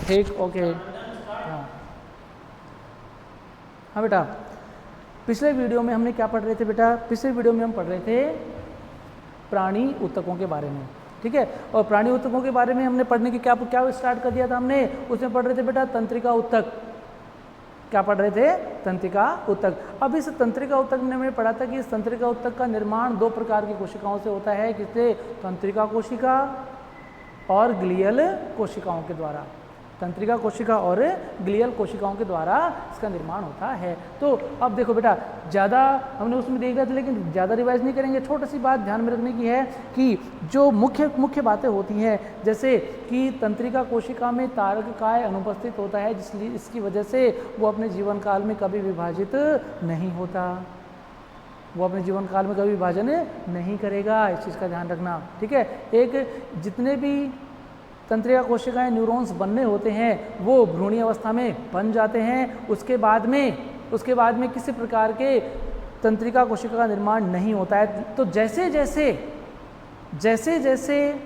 ठीक, ओके। हाँ हाँ बेटा, पिछले वीडियो में हमने क्या पढ़ रहे थे बेटा? पिछले वीडियो में हम पढ़ रहे थे प्राणी ऊतकों के बारे में, ठीक है। और प्राणी ऊतकों के बारे में हमने पढ़ने की क्या क्या स्टार्ट कर दिया था हमने? उसमें पढ़ रहे थे बेटा तंत्रिका ऊतक। क्या पढ़ रहे थे? तंत्रिका ऊतक। अब इस तंत्रिका ऊतक में हमने पढ़ा था कि इस तंत्रिका ऊतक का निर्माण दो प्रकार की कोशिकाओं से होता है, किससे? तंत्रिका कोशिका और ग्लियल कोशिकाओं के द्वारा। तंत्रिका कोशिका और ग्लियल कोशिकाओं के द्वारा इसका निर्माण होता है। तो अब देखो बेटा, ज़्यादा हमने उसमें देख रहे थे लेकिन ज़्यादा रिवाइज नहीं करेंगे। छोटी सी बात ध्यान में रखने की है कि जो मुख्य बातें होती हैं, जैसे कि तंत्रिका कोशिका में तारक काय अनुपस्थित होता है, जिसलिए इसकी वजह से वो अपने जीवन काल में कभी विभाजित नहीं होता, वो अपने जीवन काल में कभी विभाजन नहीं करेगा, इस चीज़ का ध्यान रखना, ठीक है। एक जितने भी तंत्रिका कोशिकाएं न्यूरॉन्स बनने होते हैं वो भ्रूणीय अवस्था में बन जाते हैं। उसके बाद में किसी प्रकार के तंत्रिका कोशिका का निर्माण नहीं होता है। तो जैसे जैसे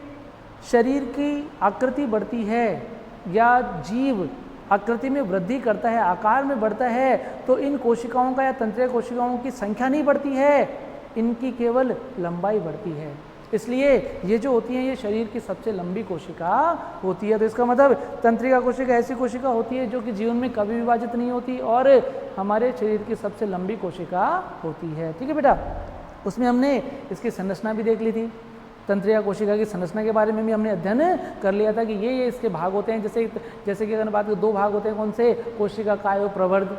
शरीर की आकृति बढ़ती है या जीव आकृति में वृद्धि करता है, आकार में बढ़ता है, तो इन कोशिकाओं का या तंत्रिका कोशिकाओं की संख्या नहीं बढ़ती है, इनकी केवल लंबाई बढ़ती है। इसलिए ये जो होती है ये शरीर की सबसे लंबी कोशिका होती है। तो इसका मतलब तंत्रिका कोशिका ऐसी कोशिका होती है जो कि जीवन में कभी विभाजित नहीं होती और हमारे शरीर की सबसे लंबी कोशिका होती है, ठीक है बेटा। उसमें हमने इसकी संरचना भी देख ली थी। तंत्रिका कोशिका की संरचना के बारे में भी हमने अध्ययन कर लिया था कि ये इसके भाग होते हैं। जैसे कि अगर बात करें, दो भाग होते हैं, कौन से? कोशिका काय और प्रवर्ध,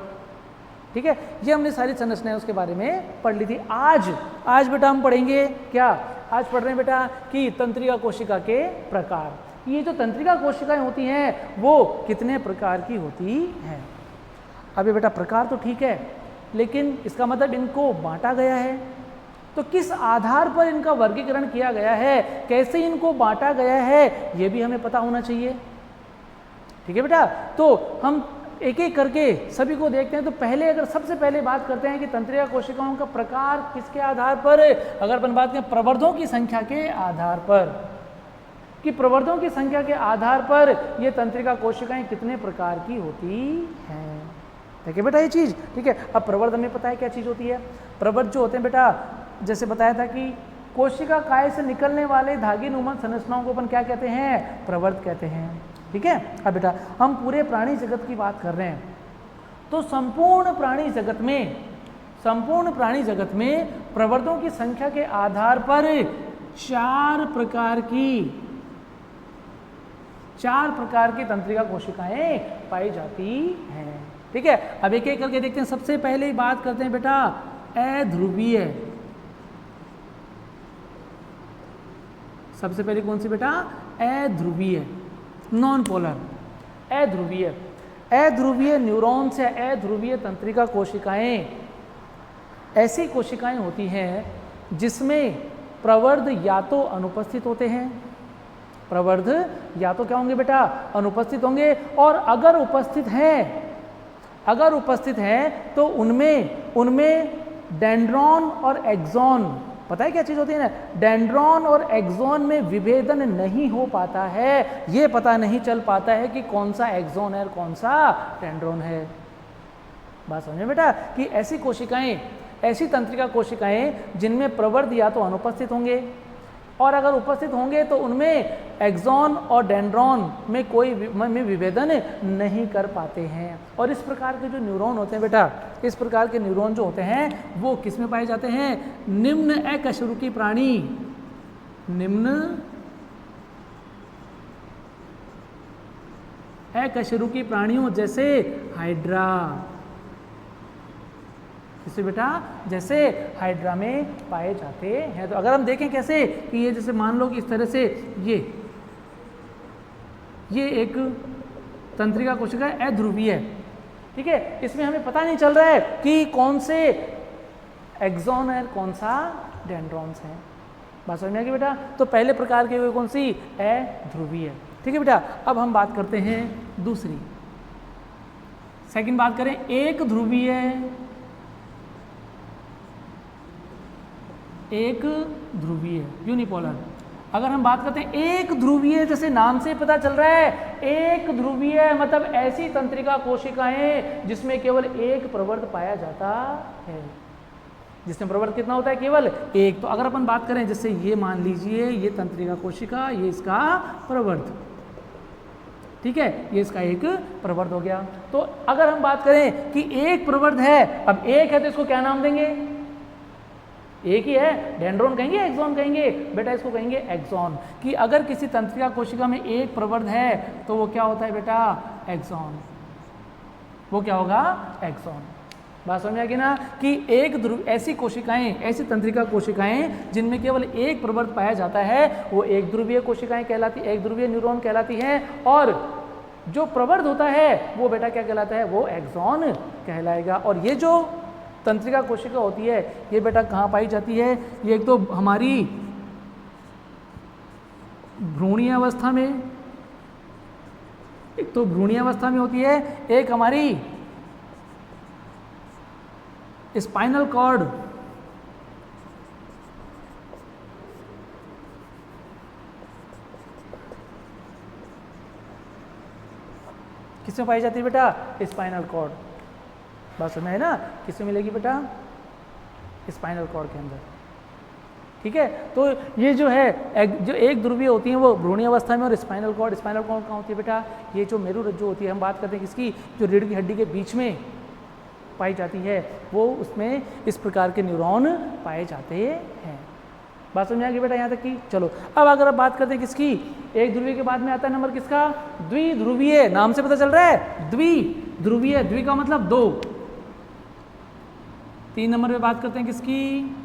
ठीक है। ये हमने सारी संरचनाएं उसके बारे में पढ़ ली थी। आज बेटा हम पढ़ेंगे क्या? आज पढ़ रहे हैं बेटा कि तंत्रिका कोशिका के प्रकार। ये जो तंत्रिका कोशिकाएं होती हैं वो कितने प्रकार की होती हैं? अभी बेटा प्रकार तो ठीक है, लेकिन इसका मतलब इनको बांटा गया है, तो किस आधार पर इनका वर्गीकरण किया गया है, कैसे इनको बांटा गया है, ये भी हमें पता होना चाहिए, ठीक है बेटा। तो हम एक एक करके सभी को देखते हैं। तो सबसे पहले बात करते हैं कि तंत्रिका कोशिकाओं का प्रकार किसके आधार पर? अगर अपन बात करें प्रवर्धों की संख्या के आधार पर, कि प्रवर्धों की संख्या के आधार पर ये तंत्रिका कोशिकाएं कितने प्रकार की होती हैं, ठीक है बेटा ये चीज, ठीक है। अब प्रवर्ध हमें पता है क्या चीज होती है। प्रवर्ध जो होते हैं बेटा, जैसे बताया था कि कोशिका काय से निकलने वाले धागी नुमा संरचनाओं को अपन क्या कहते हैं? प्रवर्ध कहते हैं, ठीक है। अब बेटा हम पूरे प्राणी जगत की बात कर रहे हैं, तो संपूर्ण प्राणी जगत में प्रवर्धों की संख्या के आधार पर चार प्रकार की तंत्रिका कोशिकाएं पाई जाती हैं, ठीक है। अब एक एक करके देखते हैं। सबसे पहले बात करते हैं बेटा अध्रुवीय। सबसे पहले कौन सी बेटा? अध्रुवीय, नॉन पोलर। अध्रुवीय न्यूरॉन्स या अध्रुवीय तंत्रिका कोशिकाएं ऐसी कोशिकाएं होती हैं जिसमें प्रवर्ध या तो अनुपस्थित होते हैं, प्रवर्ध या तो क्या होंगे बेटा? अनुपस्थित होंगे, और अगर उपस्थित हैं तो उनमें डेंड्रॉन और एक्सॉन, पता है क्या चीज होती है ना? डेंड्रॉन और एक्सॉन में विभेदन नहीं हो पाता है, ये पता नहीं चल पाता है कि कौन सा एक्सॉन है और कौन सा डेंड्रॉन है। बात समझे बेटा? कि ऐसी तंत्रिका कोशिकाएं जिनमें प्रवर्ध या तो अनुपस्थित होंगे, और अगर उपस्थित होंगे तो उनमें एक्सॉन और डेंड्रॉन में कोई विभेदन नहीं कर पाते हैं। और इस प्रकार के जो न्यूरॉन होते हैं बेटा, इस प्रकार के न्यूरॉन जो होते हैं वो किस में पाए जाते हैं? निम्न अकशेरुकी प्राणी, निम्न अकशेरुकी प्राणियों जैसे हाइड्रा, किससे बेटा? जैसे हाइड्रा में पाए जाते हैं। तो अगर हम देखें कैसे, कि ये जैसे मान लो कि इस तरह से ये एक तंत्रिका कोशिका अध्रुवीय है, ठीक है। इसमें हमें पता नहीं चल रहा है कि कौन से एक्सॉन है कौन सा डेंड्रॉन्स है। बात समझ में आ गई बेटा? तो पहले प्रकार के हुए कौन सी? अध्रुवीय, ठीक है बेटा। अब हम बात करते हैं दूसरी, सेकंड बात करें एक ध्रुवीय यूनिपोलर, अगर हम बात करते हैं एक ध्रुवीय, जैसे नाम से पता चल रहा है एक ध्रुवीय मतलब ऐसी तंत्रिका कोशिकाएं जिसमें केवल एक प्रवर्त पाया जाता है, जिसमें प्रवर्त कितना होता है, केवल एक। तो अगर अपन बात करें जैसे ये मान लीजिए ये तंत्रिका कोशिका, ये इसका प्रवर्त, ठीक है, ये इसका एक प्रवर्त हो गया। तो अगर हम बात करें कि एक प्रवर्त है, अब एक है तो इसको क्या नाम देंगे, एक ही है, डेंड्रोन कहेंगे एक्सॉन कहेंगे, बेटा इसको कहेंगे एक्सॉन। कि अगर किसी तंत्रिका कोशिका में एक प्रवर्त है तो वो क्या होता है बेटा, एक्सॉन, वो क्या होगा, एक्सॉन। बात समझ आ गई ना, कि एक ऐसी कोशिकाएं, ऐसी तंत्रिका कोशिकाएं जिनमें केवल एक प्रवर्त पाया जाता है वो एक ध्रुवीय कोशिकाएं कहलाती, एक ध्रुवीय न्यूरॉन कहलाती हैं, और जो प्रवर्त होता है वो बेटा क्या कहलाता है, वो एक्सॉन कहलाएगा। और ये जो तंत्रिका कोशिका होती है ये बेटा कहाँ पाई जाती है, ये एक तो हमारी भ्रूणीय अवस्था में, एक तो भ्रूणीय अवस्था में होती है, एक हमारी स्पाइनल कॉर्ड, किसमें पाई जाती है बेटा, स्पाइनल कॉर्ड। बात समझ है ना, किसमें मिलेगी बेटा, स्पाइनल कॉर्ड के अंदर, ठीक है। तो ये जो है जो एक ध्रुवीय होती है वो भ्रूणीय अवस्था में, और स्पाइनल कॉर्ड कहाँ होती है बेटा, ये जो मेरुरज्जु होती है, हम बात करते हैं किसकी, जो रीढ़ की हड्डी के बीच में पाई जाती है, वो उसमें इस प्रकार के न्यूरॉन पाए जाते हैं। बात समझ आ गई बेटा यहाँ तक की। चलो अब अगर आप बात करते हैं किसकी, एक ध्रुवीय के बाद में आता है नंबर किसका, द्विध्रुवीय। नाम से पता चल रहा है द्विध्रुवीय, द्वि का मतलब दो। 3 नंबर पे बात करते हैं किसकी,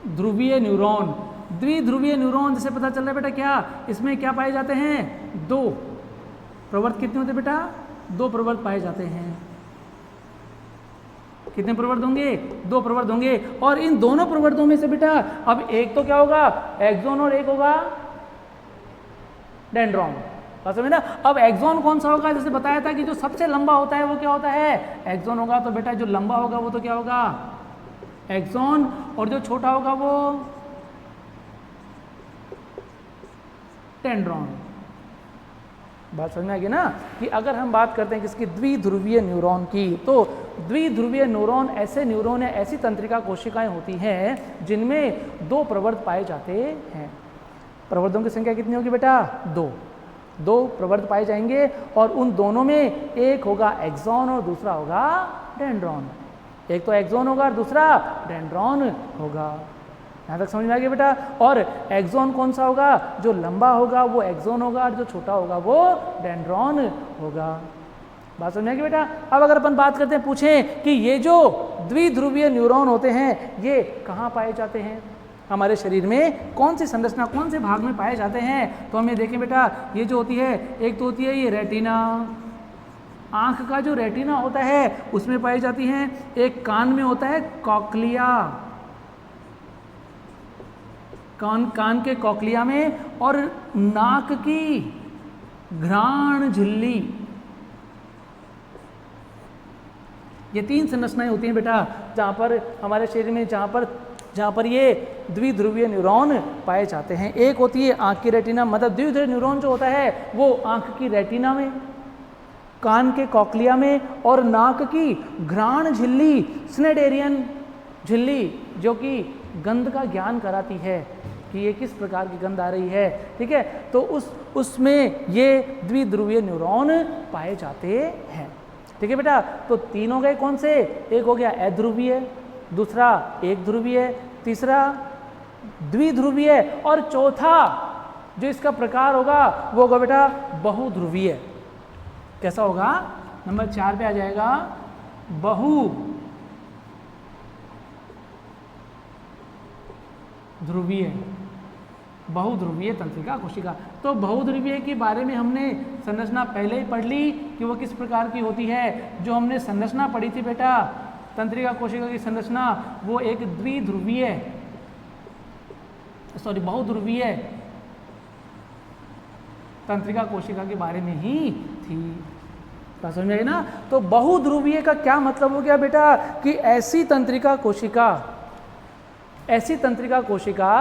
द्विध्रुवीय न्यूरॉन। द्विध्रुवीय न्यूरॉन जैसे पता चल रहा है बेटा क्या, इसमें क्या पाए जाते हैं, दो प्रवर्त। कितने होते बेटा, 2 प्रवर्त पाए जाते हैं। कितने प्रवर्त होंगे, 2 प्रवर्त होंगे। और इन दोनों प्रवर्तों में से बेटा अब एक तो क्या होगा, एक्सॉन, और एक होगा डेंड्रॉन। बात समझ ना। अब एक्सॉन कौन सा होगा, जैसे बताया था कि जो सबसे लंबा होता है वो क्या होता है, एक्सॉन होगा। तो बेटा जो लंबा होगा वो तो क्या होगा, एक्सॉन, और जो छोटा होगा वो डेंड्रॉन। बात समझ में आ गई ना, कि अगर हम बात करते हैं किसकी, द्विध्रुवीय न्यूरॉन की, तो द्विध्रुवीय न्यूरॉन ऐसे न्यूरॉन है, ऐसी तंत्रिका कोशिकाएं होती हैं जिनमें 2 प्रवर्त पाए जाते हैं। प्रवर्तों की संख्या कितनी होगी बेटा, 2 प्रवर्त पाए जाएंगे, और उन दोनों में एक होगा एक्सॉन और दूसरा होगा डेंड्रॉन। एक तो एक्सॉन होगा और दूसरा डेंड्रॉन होगा। यहाँ तक समझ में आ गया बेटा। और एक्सॉन कौन सा होगा, जो लंबा होगा वो एक्सॉन होगा, और जो छोटा होगा वो डेंड्रॉन होगा। बात समझ में आ गई बेटा। अब अगर अपन बात करते हैं, पूछें कि ये जो द्विध्रुवीय न्यूरॉन होते हैं ये कहाँ पाए जाते हैं, हमारे शरीर में कौन सी संरचना, कौन से भाग में पाए जाते हैं, तो हमें देखें बेटा, ये जो होती है, एक तो होती है ये रेटिना, आँख का जो रेटिना होता है उसमें पाई जाती हैं। एक कान में होता है कॉक्लिया, कान के कॉक्लिया में, और नाक की घ्राण झिल्ली। ये 3 संरचनाएं होती हैं बेटा जहाँ पर हमारे शरीर में, जहाँ पर ये द्विध्रुवीय न्यूरॉन पाए जाते हैं। एक होती है आँख की रेटिना, मतलब द्विध्रुवीय न्यूरॉन जो होता है वो आँख की रेटिना में, कान के कॉक्लिया में, और नाक की घ्राण झिल्ली, स्नेडेरियन झिल्ली, जो कि गंध का ज्ञान कराती है कि ये किस प्रकार की गंध आ रही है, ठीक है। तो उसमें ये द्विध्रुवीय न्यूरॉन पाए जाते हैं, ठीक है बेटा। तो 3 हो गए कौन से, एक हो गया अध्रुवीय, दूसरा एक ध्रुवीय, तीसरा द्विध्रुवीय, और चौथा जो इसका प्रकार होगा वो होगा बेटा बहुध्रुवीय। कैसा होगा, नंबर 4 पे आ जाएगा बहुध्रुवीय तंत्रिका कोशिका। तो बहुध्रुवीय के बारे में हमने संरचना पहले ही पढ़ ली कि वो किस प्रकार की होती है। जो हमने संरचना पढ़ी थी बेटा तंत्रिका कोशिका की संरचना, वो एक बहुध्रुवीय तंत्रिका कोशिका के बारे में ही थी। बात समझ आई ना। तो बहुध्रुवीय का क्या मतलब हो गया बेटा, कि ऐसी तंत्रिका कोशिका ऐसी तंत्रिका कोशिका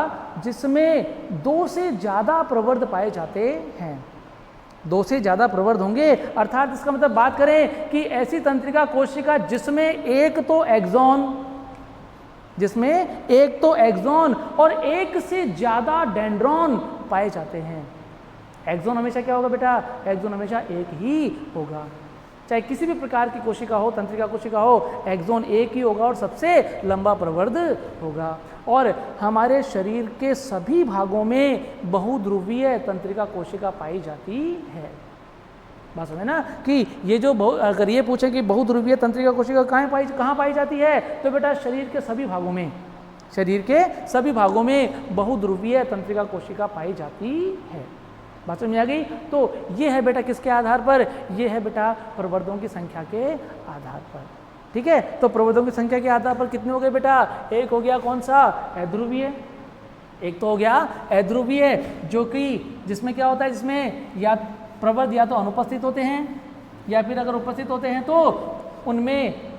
जिसमें 2 से ज़्यादा प्रवर्ध पाए जाते हैं। 2 से ज़्यादा प्रवर्ध होंगे, अर्थात इसका मतलब बात करें कि ऐसी तंत्रिका कोशिका जिसमें एक तो एक्सॉन और एक से ज़्यादा डेंड्रॉन पाए जाते हैं। एक्सॉन हमेशा क्या होगा बेटा? एक्सॉन हमेशा एक ही होगा। चाहे किसी भी प्रकार की कोशिका हो, तंत्रिका कोशिका हो, एक्सॉन एक ही होगा और सबसे लंबा प्रवर्ध होगा। और हमारे शरीर के सभी भागों में बहुध्रुवीय तंत्रिका कोशिका पाई जाती है। बात समझे ना कि ये जो अगर ये पूछे कि बहुध्रुवीय तंत्रिका कोशिका कहाँ पाई जाती है, तो बेटा शरीर के सभी भागों में बहुध्रुवीय तंत्रिका कोशिका पाई जाती है। बात समझ में आ गई? तो ये है बेटा किसके आधार पर? ये है बेटा प्रवर्धों की संख्या के आधार पर। ठीक है, तो प्रवर्धों की संख्या के आधार पर कितने हो गए बेटा? एक हो गया कौन सा? अध्रुवीय। एक तो हो गया अध्रुवीय, जो कि जिसमें क्या होता है, जिसमें या प्रवर्ध या तो अनुपस्थित होते हैं या फिर अगर उपस्थित होते हैं तो उनमें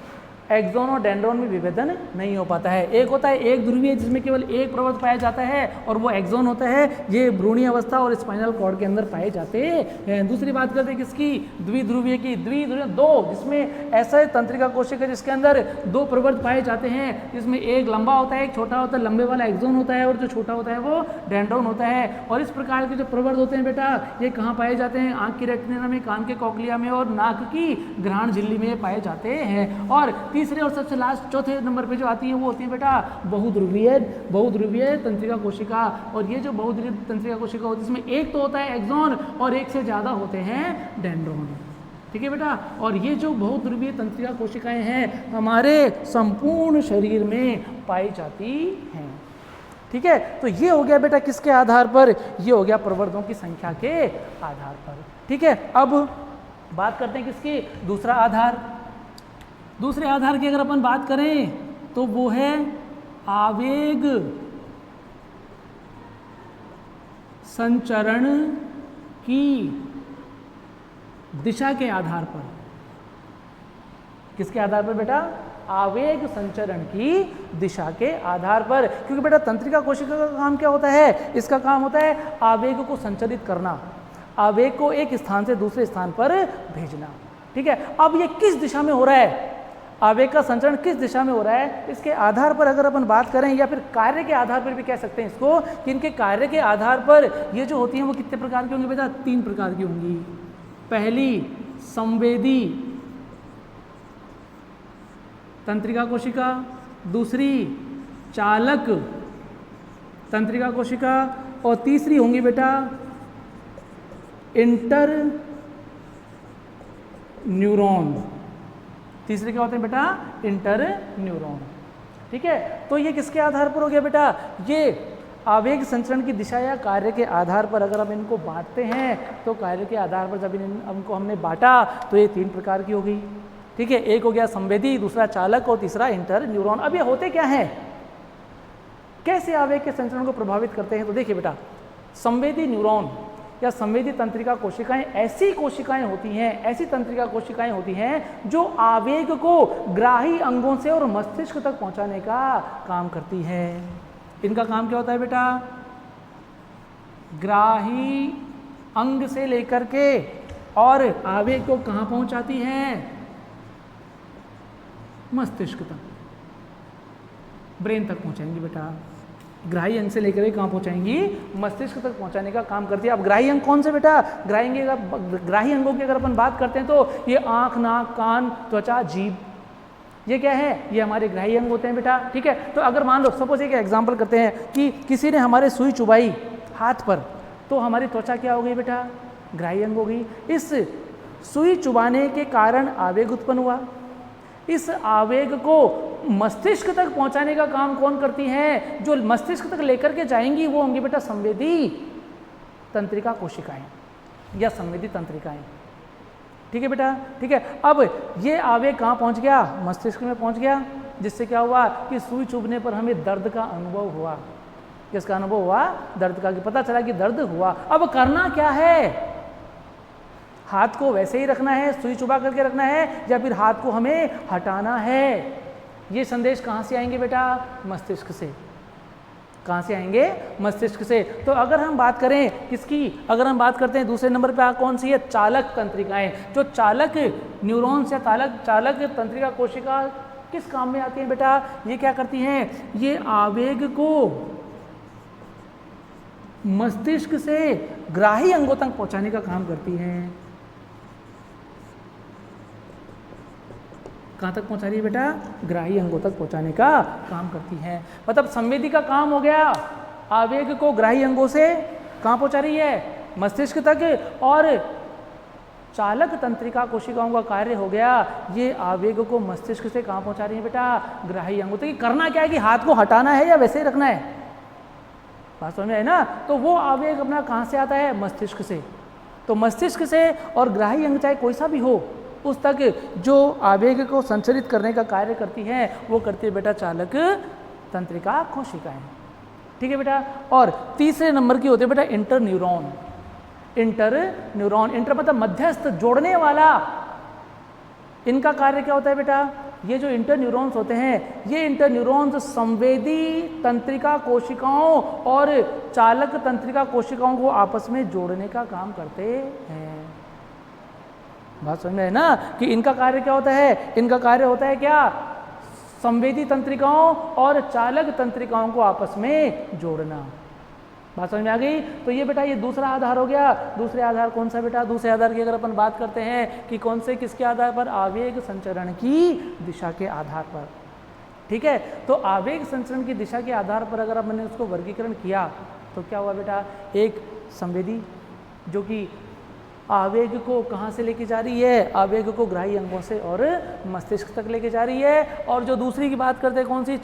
एक्सॉन और डेंड्रॉन में विभेदन नहीं हो पाता है। एक होता है एक ध्रुवीय जिसमें केवल एक प्रवर्ध पाया जाता है और वो एक्सॉन होता है, ये भ्रूणीय अवस्था और स्पाइनल कॉर्ड के अंदर पाए जाते हैं। दूसरी बात करते हैं किसकी? द्विध्रुवीय की। द्विध्रुवीय 2, जिसमें ऐसा तंत्रिका कोशिका जिसके अंदर 2 प्रवर्ध पाए जाते हैं, जिसमें एक लंबा होता है एक छोटा होता है। लंबे वाला एक्सॉन होता है और जो छोटा होता है वो डेंड्रॉन होता है। और इस प्रकार के जो प्रवर्ध होते हैं बेटा, ये कहाँ पाए जाते हैं? आँख की रेटिना में, कान के कॉक्लिया में और नाक की ग्रहण झिल्ली में पाए जाते हैं। और तीसरे और सबसे लास्ट चौथे नंबर पे जो आती है वो होती है बेटा बहुध्रुवीय तंत्रिका कोशिका। और ये जो बहुध्रुवीय तंत्रिका कोशिका होती है इसमें एक तो होता है एक्सॉन और एक से ज़्यादा होते हैं डेंड्रॉन। ठीक है बेटा, और ये जो बहुध्रुवीय तंत्रिका कोशिकाएं हैं हमारे संपूर्ण शरीर में पाई जाती हैं। ठीक है, तो ये हो गया बेटा किसके आधार पर? ये हो गया प्रवर्धों की संख्या के आधार पर। ठीक है, अब बात करते हैं किसकी? दूसरा आधार। दूसरे आधार की अगर अपन बात करें तो वो है आवेग संचरण की दिशा के आधार पर। किसके आधार पर बेटा? आवेग संचरण की दिशा के आधार पर। क्योंकि बेटा तंत्रिका कोशिका का काम क्या होता है? इसका काम होता है आवेग को संचरित करना, आवेग को एक स्थान से दूसरे स्थान पर भेजना। ठीक है, अब ये किस दिशा में हो रहा है? आवेग का संचरण किस दिशा में हो रहा है, इसके आधार पर अगर अपन बात करें, या फिर कार्य के आधार पर भी कह सकते हैं इसको, कि इनके कार्य के आधार पर ये जो होती हैं वो कितने प्रकार की होंगी बेटा? 3 प्रकार की होंगी। पहली संवेदी तंत्रिका कोशिका, दूसरी चालक तंत्रिका कोशिका और तीसरी होंगी बेटा इंटर न्यूरॉन। तीसरे क्या होते हैं बेटा? Inter neuron. ठीक है, तो ये किसके आधार पर हो गया बेटा? ये आवेग संचरण की दिशा या कार्य के आधार पर अगर हम इनको बांटते हैं तो कार्य के आधार पर जब इनको हमने बांटा तो ये 3 प्रकार की हो गई। ठीक है, एक हो गया संवेदी, दूसरा चालक और तीसरा इंटर न्यूरॉन। अब ये होते क्या हैं, कैसे आवेग के संचरण को प्रभावित करते हैं? तो देखिए बेटा, संवेदी न्यूरॉन या संवेदी तंत्रिका कोशिकाएं ऐसी कोशिकाएं होती हैं, ऐसी तंत्रिका कोशिकाएं होती हैं जो आवेग को ग्राही अंगों से और मस्तिष्क तक पहुंचाने का काम करती हैं। इनका काम क्या होता है बेटा? ग्राही अंग से लेकर के और आवेग को कहां पहुंचाती हैं? मस्तिष्क तक, ब्रेन तक पहुंचाएंगी बेटा। ग्राही अंग से लेकर के कहाँ पहुंचाएंगी? मस्तिष्क तक पहुंचाने का काम करती है। अब ग्राही अंग कौन से बेटा? ग्राही अंगों की अगर अपन बात करते हैं तो ये आंख, नाक, कान, त्वचा, जीभ, ये क्या है? ये हमारे ग्राही अंग होते हैं बेटा। ठीक है, तो अगर मान लो सपोज एक एग्जांपल करते हैं कि किसी ने हमारे सुई चुबाई हाथ पर, तो हमारी त्वचा क्या हो गई बेटा? ग्राही अंग हो गई। इस सुई चुबाने के कारण आवेग उत्पन्न हुआ। इस आवेग को मस्तिष्क तक पहुंचाने का काम कौन करती हैं? जो मस्तिष्क तक लेकर के जाएंगी वो होंगी बेटा संवेदी तंत्रिका कोशिकाएं या संवेदी तंत्रिकाएं। ठीक है बेटा, ठीक है। अब ये आवेग कहाँ पहुंच गया? मस्तिष्क में पहुंच गया, जिससे क्या हुआ कि सुई चुभने पर हमें दर्द का अनुभव हुआ। किसका अनुभव हुआ? दर्द का। पता चला कि दर्द हुआ। अब करना क्या है? हाथ को वैसे ही रखना है, सुई चुबा करके रखना है, या फिर हाथ को हमें हटाना है? ये संदेश कहाँ से आएंगे बेटा? मस्तिष्क से। कहाँ से आएंगे? मस्तिष्क से। तो अगर हम बात करें किसकी, अगर हम बात करते हैं दूसरे नंबर पे कौन सी है? चालक तंत्रिकाएं। जो चालक न्यूरॉन्स या चालक तंत्रिका कोशिका किस काम में आती हैं बेटा? ये क्या करती हैं? ये आवेग को मस्तिष्क से ग्राही अंगों तक पहुंचाने का काम करती हैं। कहाँ तक पहुंचा रही है बेटा? ग्राही अंगों तक पहुंचाने का काम करती है। मतलब संवेदी का काम हो गया, आवेग को ग्राही अंगों से कहाँ पहुंचा रही है? मस्तिष्क तक। और चालक तंत्रिका कोशिकाओं का कार्य हो गया, ये आवेग को मस्तिष्क से कहाँ पहुंचा रही है बेटा? ग्राही अंगों तक। करना क्या है कि हाथ को हटाना है या वैसे ही रखना है? बात समझ में है ना? तो वो आवेग अपना कहाँ से आता है? मस्तिष्क से। तो मस्तिष्क से और ग्राही अंग चाहे कोई सा भी हो, उस तक जो आवेग को संचरित करने का कार्य करती है वो करती है बेटा चालक तंत्रिका कोशिकाएं। ठीक है बेटा। और तीसरे नंबर की होते हैं बेटा इंटरन्यूरॉन। इंटरन्यूरॉन, इंटर मतलब मध्यस्थ, जोड़ने वाला। इनका कार्य क्या होता है बेटा? ये जो इंटरन्यूरॉन्स होते हैं, ये इंटरन्यूरॉन्स संवेदी तंत्रिका कोशिकाओं और चालक तंत्रिका कोशिकाओं को आपस में जोड़ने का काम करते हैं। बात समझ में है ना कि इनका कार्य क्या होता है? इनका कार्य होता है क्या? संवेदी तंत्रिकाओं और चालक तंत्रिकाओं को आपस में जोड़ना। बात समझ में आ गई? तो ये बेटा ये दूसरा आधार हो गया। दूसरे आधार कौन सा बेटा? दूसरे आधार की अगर अपन बात करते हैं कि कौन से किसके आधार पर? आवेग संचरण की दिशा के आधार पर। ठीक है। तो आवेग संचरण की दिशा के आधार पर अगर मैंने उसको वर्गीकरण किया तो क्या हुआ बेटा? एक संवेदी जो कि आवेग को कहाँ से लेके जा रही है? आवेग को ग्राही अंगों से और मस्तिष्क तक लेके जा रही है। और जो दूसरी की बात करते हैं कौन सी?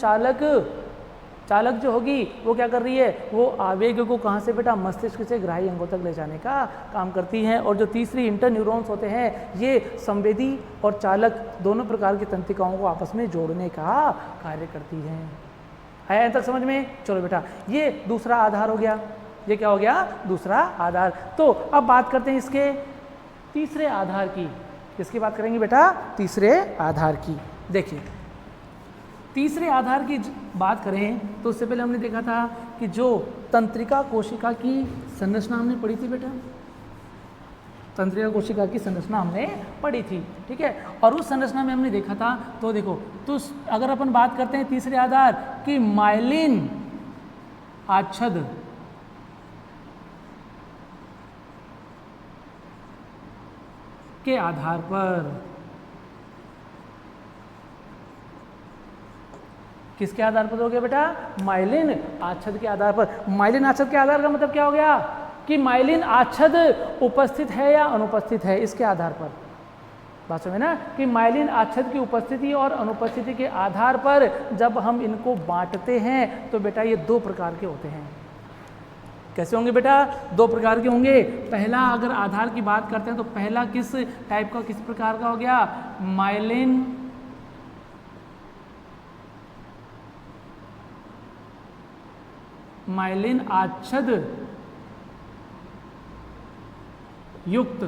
चालक जो होगी वो क्या कर रही है? वो आवेग को कहाँ से बेटा? मस्तिष्क से ग्राही अंगों तक ले जाने का काम करती हैं। और जो तीसरी इंटरन्यूरॉन्स होते हैं, ये संवेदी और चालक दोनों प्रकार की तंत्रिकाओं को आपस में जोड़ने का कार्य करती हैं। आया यहाँ तक समझ में? चलो बेटा, ये दूसरा आधार हो गया। ये क्या हो गया? दूसरा आधार। तो अब बात करते हैं इसके तीसरे आधार की। किसकी बात करेंगे बेटा? तीसरे आधार की। देखिए, तीसरे आधार की बात करें तो उससे पहले हमने देखा था कि जो तंत्रिका कोशिका की संरचना हमने पढ़ी थी बेटा, तंत्रिका कोशिका की संरचना हमने पढ़ी थी। ठीक है। और उस संरचना में हमने देखा था, तो देखो, तो अगर अपन बात करते हैं तीसरे आधार की माइलिन आच्छद के आधार पर, किसके आधार पर हो गया बेटा? माइलिन आच्छद के आधार पर। माइलिन आच्छद के आधार का मतलब क्या हो गया? कि माइलिन आच्छद उपस्थित है या अनुपस्थित है, इसके आधार पर। बात समझे ना कि माइलिन आच्छद की उपस्थिति और अनुपस्थिति के आधार पर जब हम इनको बांटते हैं तो बेटा ये दो प्रकार के होते हैं। कैसे होंगे बेटा? दो प्रकार के होंगे। पहला अगर आधार की बात करते हैं तो पहला किस टाइप का, किस प्रकार का हो गया? माइलिन आच्छद युक्त।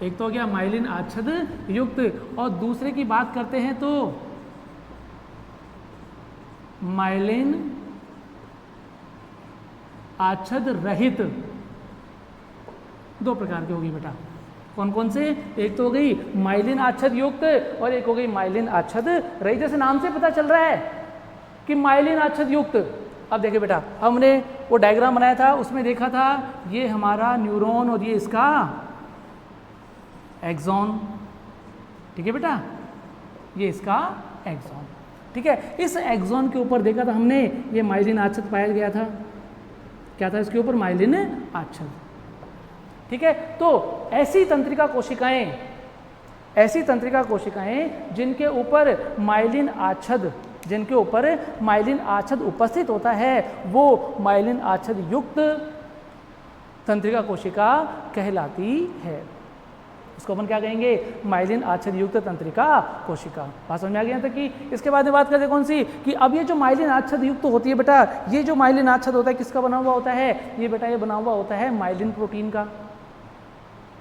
एक तो हो गया माइलिन आच्छद युक्त, और दूसरे की बात करते हैं तो माइलिन आच्छद रहित। दो प्रकार की होगी बेटा। कौन कौन से? एक तो हो गई माइलिन आच्छद युक्त और एक हो गई माइलिन आच्छद रहित। जैसे नाम से पता चल रहा है कि माइलिन आच्छद युक्त। अब देखिए बेटा, हमने वो डायग्राम बनाया था, उसमें देखा था ये हमारा न्यूरॉन और ये इसका एक्सॉन। ठीक है बेटा, ये इसका एक्सॉन। ठीक है। इस एक्सॉन के ऊपर देखा था हमने, ये माइलिन आच्छद पाया गया था। क्या था इसके ऊपर? माइलिन आच्छद। ठीक है। तो ऐसी तंत्रिका कोशिकाएं जिनके ऊपर माइलिन आच्छद उपस्थित होता है, वो माइलिन आच्छद युक्त तंत्रिका कोशिका कहलाती है। उसको अपन क्या कहेंगे? माइलिन आच्छद युक्त तंत्रिका कोशिका। बात समझ में आ गया था कि इसके बाद में बात करते हैं कौन सी? कि अब ये जो माइलिन आच्छद युक्त होती है बेटा, ये जो माइलिन आच्छद होता है किसका बना हुआ होता है? ये बेटा ये बना हुआ होता है माइलिन प्रोटीन का।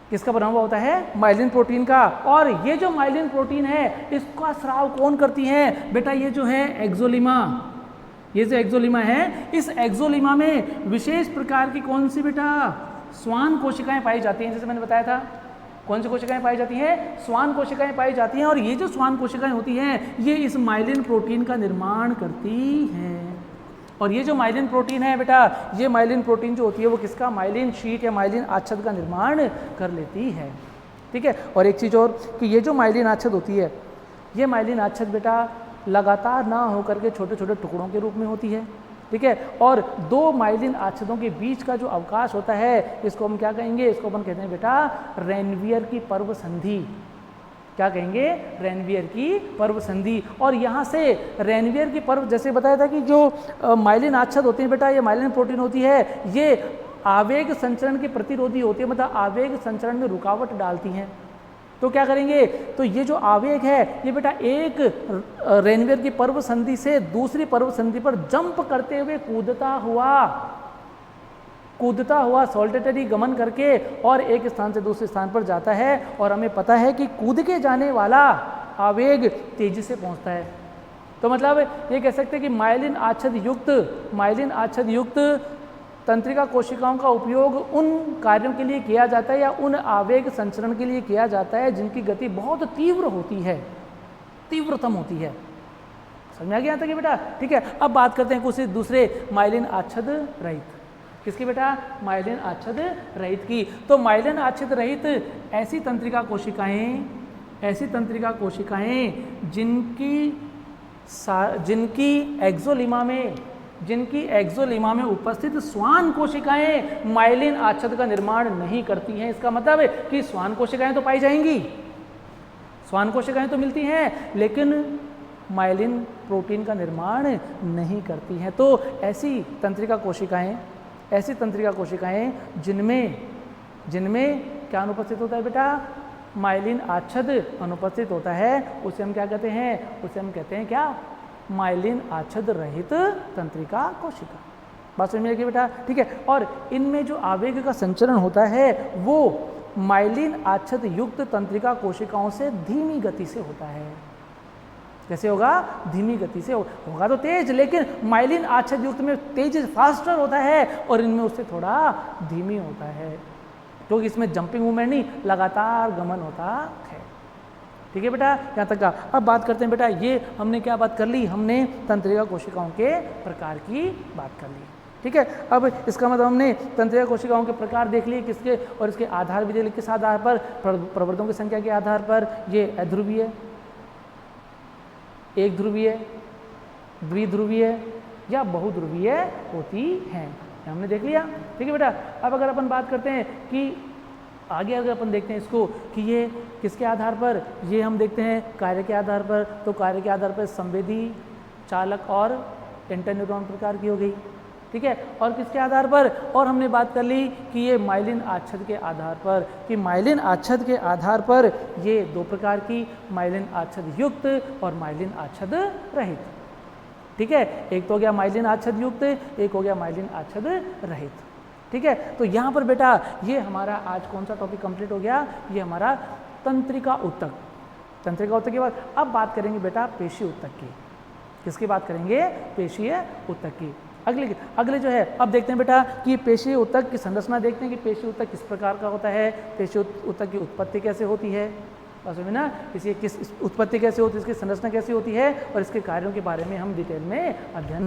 किसका बना हुआ होता है? माइलिन प्रोटीन का। और ये जो माइलिन प्रोटीन है इसका स्राव कौन करती है? बेटा ये जो है एक्सोलिमा, ये जो एक्सोलिमा है, इस एक्सोलिमा में विशेष प्रकार की कौन सी बेटा, श्वान कोशिकाएं पाई जाती हैं। जैसे मैंने बताया था, कौन सी कोशिकाएं पाई जाती हैं, श्वान कोशिकाएं पाई जाती हैं। और ये जो श्वान कोशिकाएं होती हैं, ये इस माइलिन प्रोटीन का निर्माण करती हैं। और ये जो माइलिन प्रोटीन है बेटा, ये माइलिन प्रोटीन जो होती है वो किसका, माइलिन शीट या माइलिन आच्छद का निर्माण कर लेती है। ठीक है। और एक चीज़ और कि ये जो माइलिन आच्छद होती है, ये माइलिन आच्छद बेटा लगातार ना होकर के छोटे छोटे टुकड़ों के रूप में होती है। ठीक है। और दो माइलिन आच्छदों के बीच का जो अवकाश होता है, इसको हम क्या कहेंगे, इसको अपन कहते हैं बेटा रेनवियर की पर्व संधि। क्या कहेंगे, रेनवियर की पर्व संधि। और यहाँ से रेनवियर की पर्व, जैसे बताया था कि जो माइलिन आच्छद होती है बेटा, ये माइलिन प्रोटीन होती है, ये आवेग संचरण के प्रतिरोधी होती है, मतलब आवेग संचरण में रुकावट डालती हैं। तो क्या करेंगे, तो ये जो आवेग है ये बेटा एक रेनवियर की पर्व संधि से दूसरी पर्व संधि पर जंप करते हुए कूदता हुआ सॉल्टेटरी गमन करके और एक स्थान से दूसरे स्थान पर जाता है। और हमें पता है कि कूद के जाने वाला आवेग तेजी से पहुंचता है। तो मतलब ये कह सकते हैं कि माइलिन आच्छद युक्त तंत्रिका कोशिकाओं का उपयोग उन कार्यों के लिए किया जाता है या उन आवेग संचरण के लिए किया जाता है जिनकी गति बहुत तीव्र होती है, तीव्रतम होती है। समझ में आ गया था कि बेटा। ठीक है। अब बात करते हैं कुछ दूसरे माइलिन आच्छद रहित, किसकी बेटा, माइलिन आच्छद रहित की। तो माइलिन आच्छद रहित ऐसी तंत्रिका कोशिकाएं जिनकी एक्सोलिमा में उपस्थित श्वान कोशिकाएं माइलिन आच्छद का निर्माण नहीं करती हैं। इसका मतलब है कि श्वान कोशिकाएं तो पाई जाएंगी, श्वान कोशिकाएं तो मिलती हैं, लेकिन माइलिन प्रोटीन का निर्माण नहीं करती हैं। तो ऐसी तंत्रिका कोशिकाएं जिनमें क्या अनुपस्थित होता है बेटा, माइलिन आच्छद अनुपस्थित होता है, उसे हम क्या कहते हैं, उसे हम कहते हैं क्या, माइलिन आच्छद रहित तंत्रिका कोशिका। बात समझ में आएगी बेटा। ठीक है। और इनमें जो आवेग का संचरण होता है वो माइलिन आच्छद युक्त तंत्रिका कोशिकाओं से धीमी गति से होता है। कैसे होगा, धीमी गति से होगा तो तेज, लेकिन माइलिन आच्छद युक्त में तेज फास्टर होता है और इनमें उससे थोड़ा धीमी होता है, क्योंकि इसमें जंपिंग मूवमेंट नहीं, लगातार गमन होता है। ठीक है बेटा, यहाँ तक का। अब बात करते हैं बेटा, ये हमने क्या बात कर ली, हमने तंत्रिका कोशिकाओं के प्रकार की बात कर ली। ठीक है। अब इसका मतलब हमने तंत्रिका कोशिकाओं के प्रकार देख लिए, किसके, और इसके आधार भी देख लिए, किस आधार पर, प्रवर्तकों की संख्या के आधार पर। ये अध्रुवीय, एक ध्रुवीय, द्विध्रुवीय या बहुध्रुवीय होती हैं, हमने देख लिया। ठीक है बेटा। अब अगर अपन बात करते हैं कि आगे अगर अपन देखते हैं इसको कि ये किसके आधार पर, ये हम देखते हैं कार्य के आधार पर। तो कार्य के आधार पर संवेदी, चालक और इंटरन्यूरॉन प्रकार की हो गई। ठीक है। और किसके आधार पर, और हमने बात कर ली कि ये माइलिन आच्छद के आधार पर, कि माइलिन आच्छद के आधार पर ये दो प्रकार की, माइलिन आच्छद युक्त और माइलिन आच्छद रहित। ठीक है। एक तो हो गया माइलिन आच्छद युक्त, एक हो गया माइलिन आच्छद रहित। ठीक है। तो यहाँ पर बेटा ये हमारा आज कौन सा टॉपिक कंप्लीट हो गया, ये हमारा तंत्रिका ऊतक। तंत्रिका ऊतक के बाद अब बात करेंगे बेटा पेशी ऊतक की। किसकी बात करेंगे, पेशीय ऊतक की। अगले जो है अब देखते हैं बेटा कि पेशीय ऊतक की संरचना देखते हैं कि पेशीय ऊतक किस प्रकार का होता है, पेशीय ऊतक की उत्पत्ति कैसे होती है, में ना इसी किस उत्पत्ति कैसे होती है, इसकी संरचना कैसी होती है, और इसके कार्यों के बारे में हम डिटेल में अध्ययन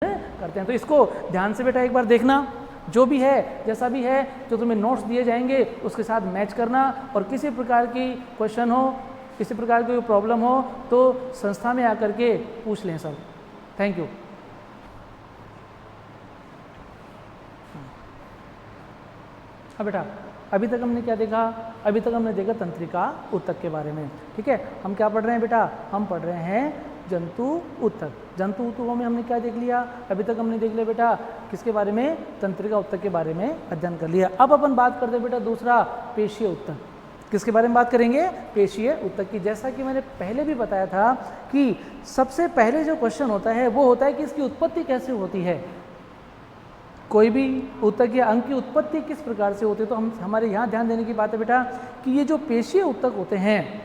करते हैं। तो इसको ध्यान से बेटा एक बार देखना, जो भी है जैसा भी है जो तुम्हें नोट्स दिए जाएंगे उसके साथ मैच करना, और किसी प्रकार की क्वेश्चन हो, किसी प्रकार की प्रॉब्लम हो तो संस्था में आकर के पूछ लें सब। Thank you. हाँ बेटा, अभी तक हमने क्या देखा, अभी तक हमने देखा तंत्रिका ऊतक के बारे में। ठीक है। हम क्या पढ़ रहे हैं बेटा, हम पढ़ रहे हैं जंतु ऊतक। जंतु ऊतकों में हमने क्या देख लिया, अभी तक हमने देख लिया बेटा किसके बारे में, तंत्रिका ऊतक के बारे में अध्ययन कर लिया। अब अपन बात करते हैं बेटा दूसरा पेशीय ऊतक। किसके बारे में बात करेंगे, पेशीय ऊतक की। जैसा कि मैंने पहले भी बताया था कि सबसे पहले जो क्वेश्चन होता है वो होता है कि इसकी उत्पत्ति कैसे होती है, कोई भी ऊतक या अंग की उत्पत्ति किस प्रकार से होती है। तो हम हमारे यहाँ ध्यान देने की बात है बेटा कि ये जो पेशीय ऊतक होते हैं,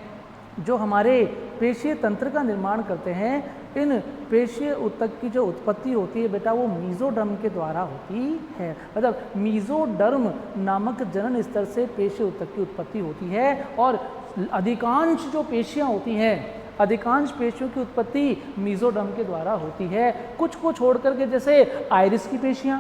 जो हमारे पेशीय तंत्र का निर्माण करते हैं, इन पेशीय ऊतक की जो उत्पत्ति होती है बेटा वो मीजोडर्म के द्वारा होती है। मतलब मीजोडर्म नामक जनन स्तर से पेशीय ऊतक की उत्पत्ति होती है और अधिकांश जो पेशियाँ होती हैं, अधिकांश पेशियों की उत्पत्ति मीजोडर्म के द्वारा होती है। कुछ को छोड़ करके जैसे आइरिस की पेशियाँ,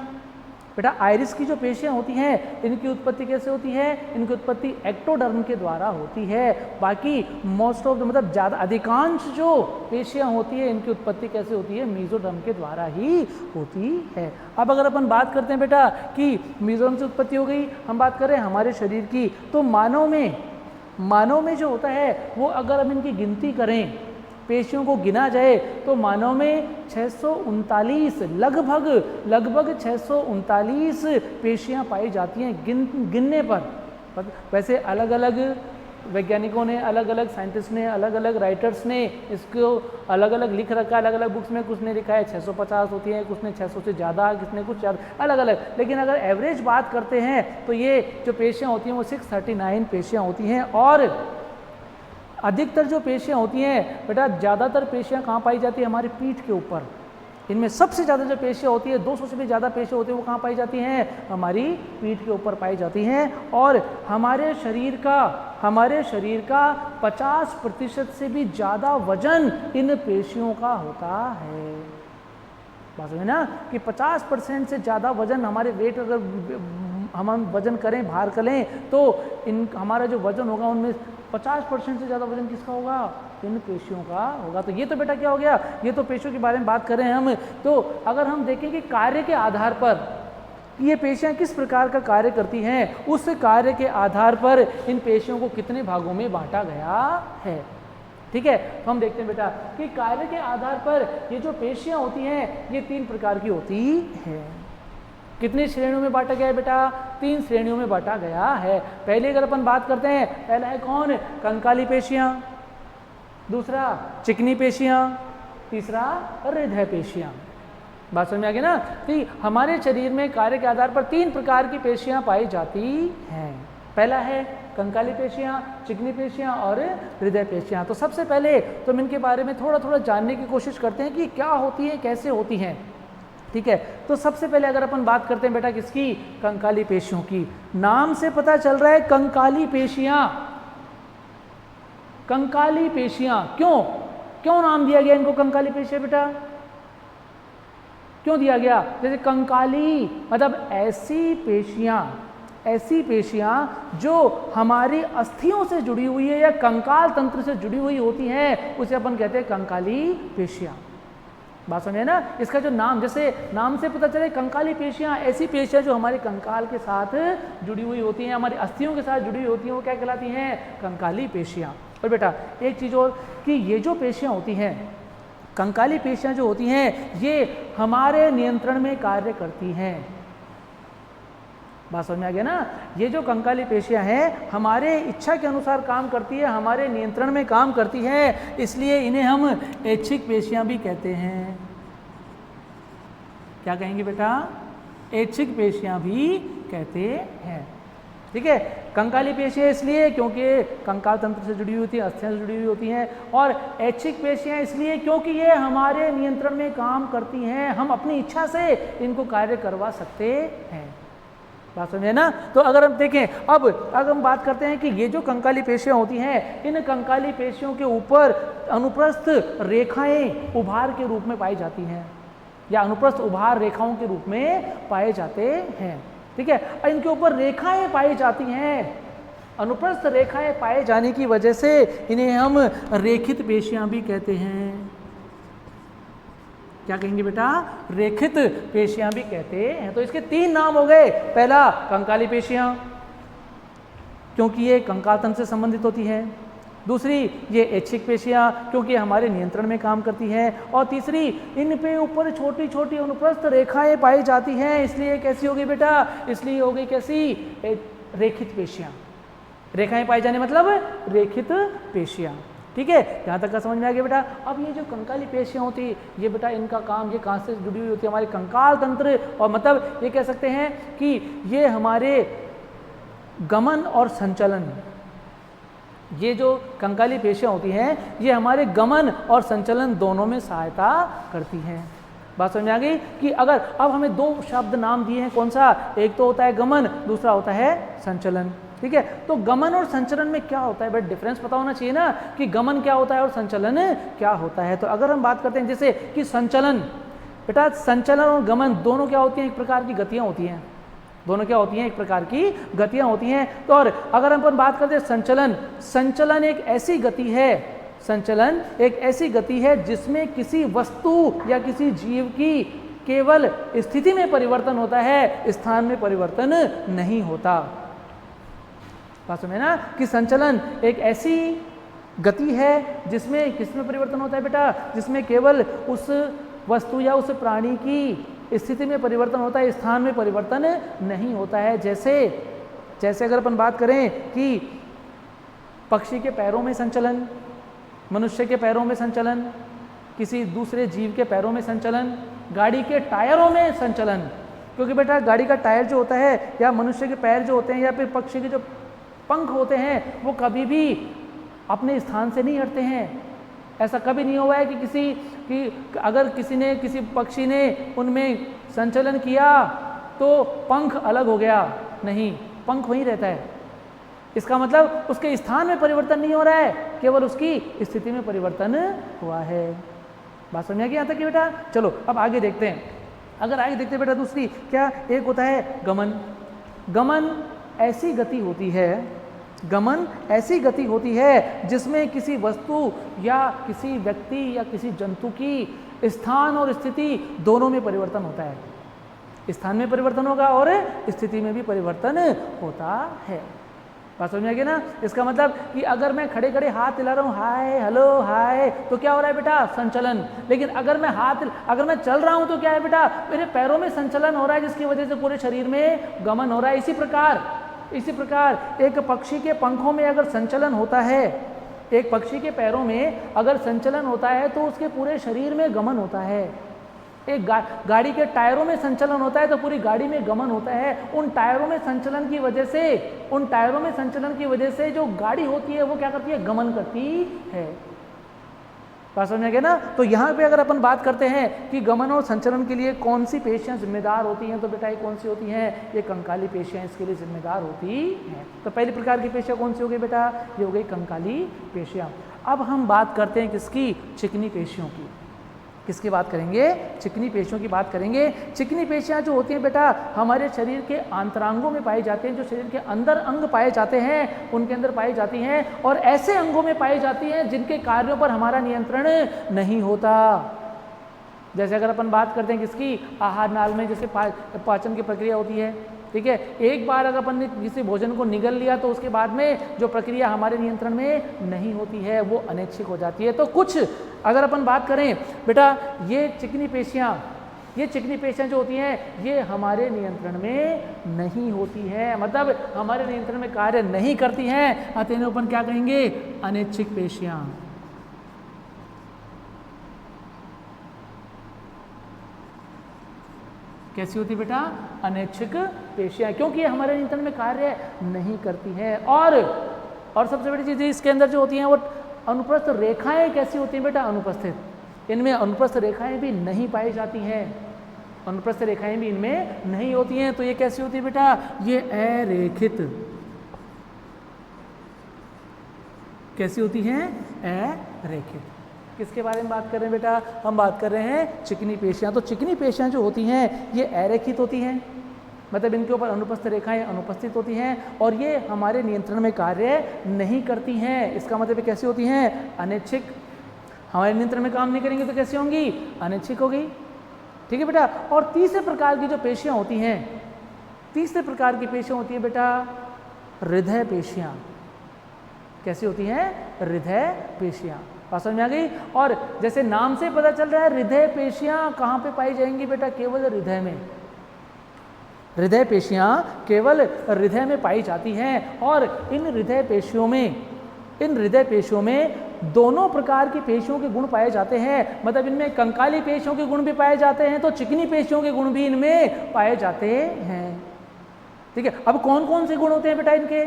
बेटा आइरिस की जो पेशियाँ होती हैं इनकी उत्पत्ति कैसे होती है, इनकी उत्पत्ति एक्टोडर्म के द्वारा होती है। बाकी मोस्ट ऑफ मतलब ज़्यादा अधिकांश जो पेशियाँ होती है इनकी उत्पत्ति कैसे होती है, मीजोडर्म के द्वारा ही होती है। अब अगर अपन बात करते हैं बेटा कि मीजोडर्म से उत्पत्ति हो गई, हम बात करें हमारे शरीर की, तो मानव में जो होता है वो अगर हम इनकी गिनती करें, पेशियों को गिना जाए तो मानव में 639 लगभग 639 पेशियां पाई जाती हैं गिनने पर। वैसे अलग अलग वैज्ञानिकों ने, अलग अलग साइंटिस्ट ने, अलग अलग राइटर्स ने इसको अलग अलग लिख रखा है, अलग अलग बुक्स में कुछ ने लिखा है 650 होती है, कुछ ने 600 से ज़्यादा, किसने कुछ ज़्यादा, अलग अलग। लेकिन अगर एवरेज बात करते हैं तो ये जो पेशियाँ होती हैं वो 639 पेशियाँ होती हैं। और अधिकतर जो पेशियाँ होती हैं बेटा, ज़्यादातर पेशियाँ कहाँ पाई जाती है, हमारी पीठ के ऊपर। इनमें सबसे ज़्यादा जो पेशियाँ होती है, 200 से भी ज़्यादा पेशियाँ होती है, वो कहाँ पाई जाती हैं, हमारी पीठ के ऊपर पाई जाती हैं। और हमारे शरीर का 50% से भी ज़्यादा वजन इन पेशियों का होता है। बात है ना कि 50% से ज़्यादा वजन हमारे वेट, अगर हम वजन करें, भार करें, तो हमारा जो वजन होगा उनमें 50% से ज़्यादा वजन किसका होगा, इन पेशियों का होगा। तो ये तो बेटा क्या हो गया, ये तो पेशियों के बारे में बात कर रहे हैं हम। तो अगर हम देखें कि कार्य के आधार पर ये पेशियां किस प्रकार का कार्य करती हैं, उस कार्य के आधार पर इन पेशियों को कितने भागों में बांटा गया है। ठीक है, तो हम देखते हैं बेटा कि कार्य के आधार पर ये जो पेशियां होती हैं ये 3 प्रकार की होती है। कितनी श्रेणियों में बांटा गया है बेटा, 3 श्रेणियों में बांटा गया है। पहले अगर अपन बात करते हैं, पहला है कौन, कंकाली पेशियां, दूसरा चिकनी पेशियां, तीसरा हृदय पेशियां। बात समझ में आ गई ना। तो हमारे शरीर में कार्य के आधार पर 3 प्रकार की पेशियां पाई जाती हैं। पहला है कंकाली पेशियां, चिकनी पेशियां और हृदय पेशियां। तो सबसे पहले तो हम इनके बारे में थोड़ा थोड़ा जानने की कोशिश करते हैं कि क्या होती है, कैसे होती हैं। ठीक है, तो सबसे पहले अगर अपन बात करते हैं बेटा किसकी, कंकाली पेशियों की। नाम से पता चल रहा है कंकाली पेशियां। कंकाली पेशियां क्यों नाम दिया गया इनको कंकाली पेशियां बेटा, क्यों दिया गया? जैसे कंकाली मतलब ऐसी पेशियां जो हमारी अस्थियों से जुड़ी हुई है या कंकाल तंत्र से जुड़ी हुई होती हैं, उसे अपन कहते हैं कंकाली पेशियां। बात समझे ना। इसका जो नाम, जैसे नाम से पता चले कंकाली पेशियां, ऐसी पेशियां जो हमारे कंकाल के साथ जुड़ी हुई होती हैं, हमारी अस्थियों के साथ जुड़ी हुई होती हैं, वो क्या कहलाती हैं, कंकाली पेशियां। और बेटा एक चीज़ और कि ये जो पेशियां होती हैं, कंकाली पेशियां जो होती हैं, ये हमारे नियंत्रण में कार्य करती हैं। बात समझ में आ गया ना। ये जो कंकाली पेशियां हैं हमारे इच्छा के अनुसार काम करती है, हमारे नियंत्रण में काम करती है, इसलिए इन्हें हम ऐच्छिक पेशियां भी कहते हैं। क्या कहेंगे बेटा, ऐच्छिक पेशियां भी कहते हैं। ठीक है, कंकाली पेशियां इसलिए क्योंकि कंकाल तंत्र से जुड़ी हुई होती है, अस्थियां से जुड़ी हुई होती हैं, और ऐच्छिक पेशियां इसलिए क्योंकि ये हमारे नियंत्रण में काम करती हैं, हम अपनी इच्छा से इनको कार्य करवा सकते हैं। बात समझे ना। तो अगर हम देखें, अब अगर हम बात करते हैं कि ये जो कंकाली पेशियां होती हैं, इन कंकाली पेशियों के ऊपर अनुप्रस्थ रेखाएं उभार के रूप में पाई जाती हैं, या अनुप्रस्थ उभार रेखाओं के रूप में पाए जाते हैं। ठीक है, इनके ऊपर रेखाएं पाई जाती हैं, अनुप्रस्थ रेखाएं पाए जाने की वजह से इन्हें हम रेखित पेशियां भी कहते हैं। क्या कहेंगे बेटा, रेखित पेशियां भी कहते हैं। तो इसके 3 नाम हो गए। पहला कंकाली पेशियां, क्योंकि ये कंकाल तंत्र से संबंधित होती है। दूसरी ये ऐच्छिक पेशियां, क्योंकि हमारे नियंत्रण में काम करती हैं। और तीसरी, इन पे ऊपर छोटी छोटी अनुप्रस्थ रेखाएं पाई जाती हैं, इसलिए कैसी होगी बेटा, इसलिए हो गई कैसी, रेखित पेशियां। रेखाएं पाई जाने मतलब रेखित पेशियां। ठीक है, यहाँ तक का समझ में आ गया बेटा। अब ये जो कंकाली पेशियां होती है, ये बेटा इनका काम, ये कहाँ से जुड़ी हुई होती है, हमारे कंकाल तंत्र, और मतलब ये कह सकते हैं कि ये हमारे गमन और संचलन, ये जो कंकाली पेशियाँ होती हैं ये हमारे गमन और संचलन दोनों में सहायता करती हैं। बात समझ आ गई कि अगर अब हमें दो शब्द नाम दिए हैं, कौन सा, एक तो होता है गमन, दूसरा होता है संचलन। ठीक है, तो गमन और संचलन में क्या होता है, बट डिफरेंस पता होना चाहिए ना कि गमन क्या होता है और संचलन क्या होता है। तो अगर हम बात करते हैं जैसे कि संचलन, बेटा संचलन और गमन दोनों क्या होती हैं, एक प्रकार की गतियाँ होती हैं, दोनों क्या होती हैं, एक प्रकार की गतियाँ होती हैं। तो और अगर हम बात करते हैं संचलन, संचलन एक ऐसी गति है, संचलन एक ऐसी गति है जिसमें किसी वस्तु या किसी जीव की केवल स्थिति में परिवर्तन होता है, स्थान में परिवर्तन नहीं होता। बात समझे ना कि संचलन एक ऐसी गति है जिसमें किसमें परिवर्तन होता है बेटा, जिसमें केवल उस वस्तु या उस प्राणी की स्थिति में परिवर्तन होता है, स्थान में परिवर्तन नहीं होता है। जैसे अगर अपन बात करें कि पक्षी के पैरों में संचलन, मनुष्य के पैरों में संचलन, किसी दूसरे जीव के पैरों में संचलन, गाड़ी के टायरों में संचलन, क्योंकि बेटा गाड़ी का टायर जो होता है या मनुष्य के पैर जो होते हैं या फिर पक्षी के जो पंख होते हैं वो कभी भी अपने स्थान से नहीं हटते हैं। ऐसा कभी नहीं हुआ है कि अगर किसी पक्षी ने उनमें संचलन किया तो पंख अलग हो गया, नहीं, पंख वहीं रहता है। इसका मतलब उसके स्थान में परिवर्तन नहीं हो रहा है, केवल उसकी स्थिति में परिवर्तन हुआ है। बात समझ आ गई यहाँ तक कि बेटा? चलो अब आगे देखते हैं। अगर आगे देखते हैं बेटा दूसरी क्या, एक होता है गमन। गमन ऐसी गति होती है, गमन ऐसी गति होती है जिसमें किसी वस्तु या किसी व्यक्ति या किसी जंतु की स्थान और स्थिति दोनों में परिवर्तन होता है। स्थान में परिवर्तन होगा और स्थिति में भी परिवर्तन होता है। बात समझ में आ गई ना? इसका मतलब कि अगर मैं खड़े खड़े हाथ हिला रहा हूँ, हाय हेलो हाय, तो क्या हो रहा है बेटा? संचलन। लेकिन अगर मैं चल रहा हूँ तो क्या है बेटा? मेरे पैरों में संचलन हो रहा है, जिसकी वजह से पूरे शरीर में गमन हो रहा है। इसी प्रकार एक पक्षी के पंखों में अगर संचलन होता है, एक पक्षी के पैरों में अगर संचलन होता है तो उसके पूरे शरीर में गमन होता है। एक गाड़ी के टायरों में संचलन होता है तो पूरी गाड़ी में गमन होता है। उन टायरों में संचलन की वजह से जो गाड़ी होती है वो क्या करती है? गमन करती है। बात समझ में गया ना? तो यहाँ पे अगर अपन बात करते हैं कि गमन और संचलन के लिए कौन सी पेशियाँ जिम्मेदार होती हैं, तो बेटा ये कौन सी होती हैं? ये कंकाली पेशियाँ इसके लिए जिम्मेदार होती हैं। तो पहली प्रकार की पेशियाँ कौन सी हो गई बेटा? ये हो गई कंकाली पेशियाँ। अब हम बात करते हैं किसकी? चिकनी पेशियों की। किसकी बात करेंगे? चिकनी पेशियों की बात करेंगे। चिकनी पेशियाँ जो होती हैं बेटा हमारे शरीर के आंतरांगों में पाए जाते हैं, जो शरीर के अंदर अंग पाए जाते हैं उनके अंदर पाई जाती हैं, और ऐसे अंगों में पाई जाती हैं जिनके कार्यों पर हमारा नियंत्रण नहीं होता। जैसे अगर अपन बात करते हैं किसकी? आहार नाल में जैसे पाचन की प्रक्रिया होती है, ठीक है। एक बार अगर अपन ने किसी भोजन को निगल लिया तो उसके बाद में जो प्रक्रिया हमारे नियंत्रण में नहीं होती है वो अनैच्छिक हो जाती है। तो कुछ अगर अपन बात करें बेटा, ये चिकनी पेशियाँ जो होती हैं ये हमारे नियंत्रण में नहीं होती है, मतलब हमारे नियंत्रण में कार्य नहीं करती हैं, अतः इन्हें अपन क्या कहेंगे? अनैच्छिक पेशियाँ। कैसी होती बेटा? अनैच्छिक पेशियाँ, क्योंकि ये हमारे नियंत्रण में कार्य नहीं करती है। और सबसे बड़ी चीज़ इसके अंदर जो होती हैं वो अनुप्रस्थ रेखाएं कैसी होती हैं बेटा? अनुपस्थित। इनमें अनुप्रस्थ रेखाएं भी नहीं पाई जाती हैं, अनुप्रस्थ रेखाएं भी इनमें नहीं होती हैं। तो ये कैसी होती है बेटा? ये अरेखित। कैसी होती हैं? अरेखित। किसके बारे में बात कर रहे हैं बेटा? हम बात कर रहे हैं चिकनी पेशियाँ। तो चिकनी पेशियाँ जो होती हैं ये अरेखित होती हैं, मतलब इनके ऊपर अनुपस्थ रेखाएं अनुपस्थित होती हैं और ये हमारे नियंत्रण में कार्य नहीं करती हैं। इसका मतलब कैसी होती हैं? अनैच्छिक। हमारे नियंत्रण में काम नहीं करेंगे तो कैसी होंगी? अनैच्छिक होगी, ठीक है बेटा। और तीसरे प्रकार की जो पेशियाँ होती हैं, तीसरे प्रकार की पेशियाँ होती है बेटा हृदय पेशियाँ। कैसी होती हैं? हृदय पेशियाँ। बात समझ में आ गई? और जैसे नाम से पता चल रहा है हृदय पेशियाँ कहाँ पे पाई जाएंगी बेटा? केवल हृदय में। हृदय पेशियाँ केवल हृदय में पाई जाती हैं। और इन हृदय पेशियों में दोनों प्रकार की पेशियों के गुण पाए जाते हैं, मतलब इनमें कंकाली पेशियों के गुण भी पाए जाते हैं तो चिकनी पेशियों के गुण भी इनमें पाए जाते हैं, ठीक है। अब कौन कौन से गुण होते हैं बेटा इनके?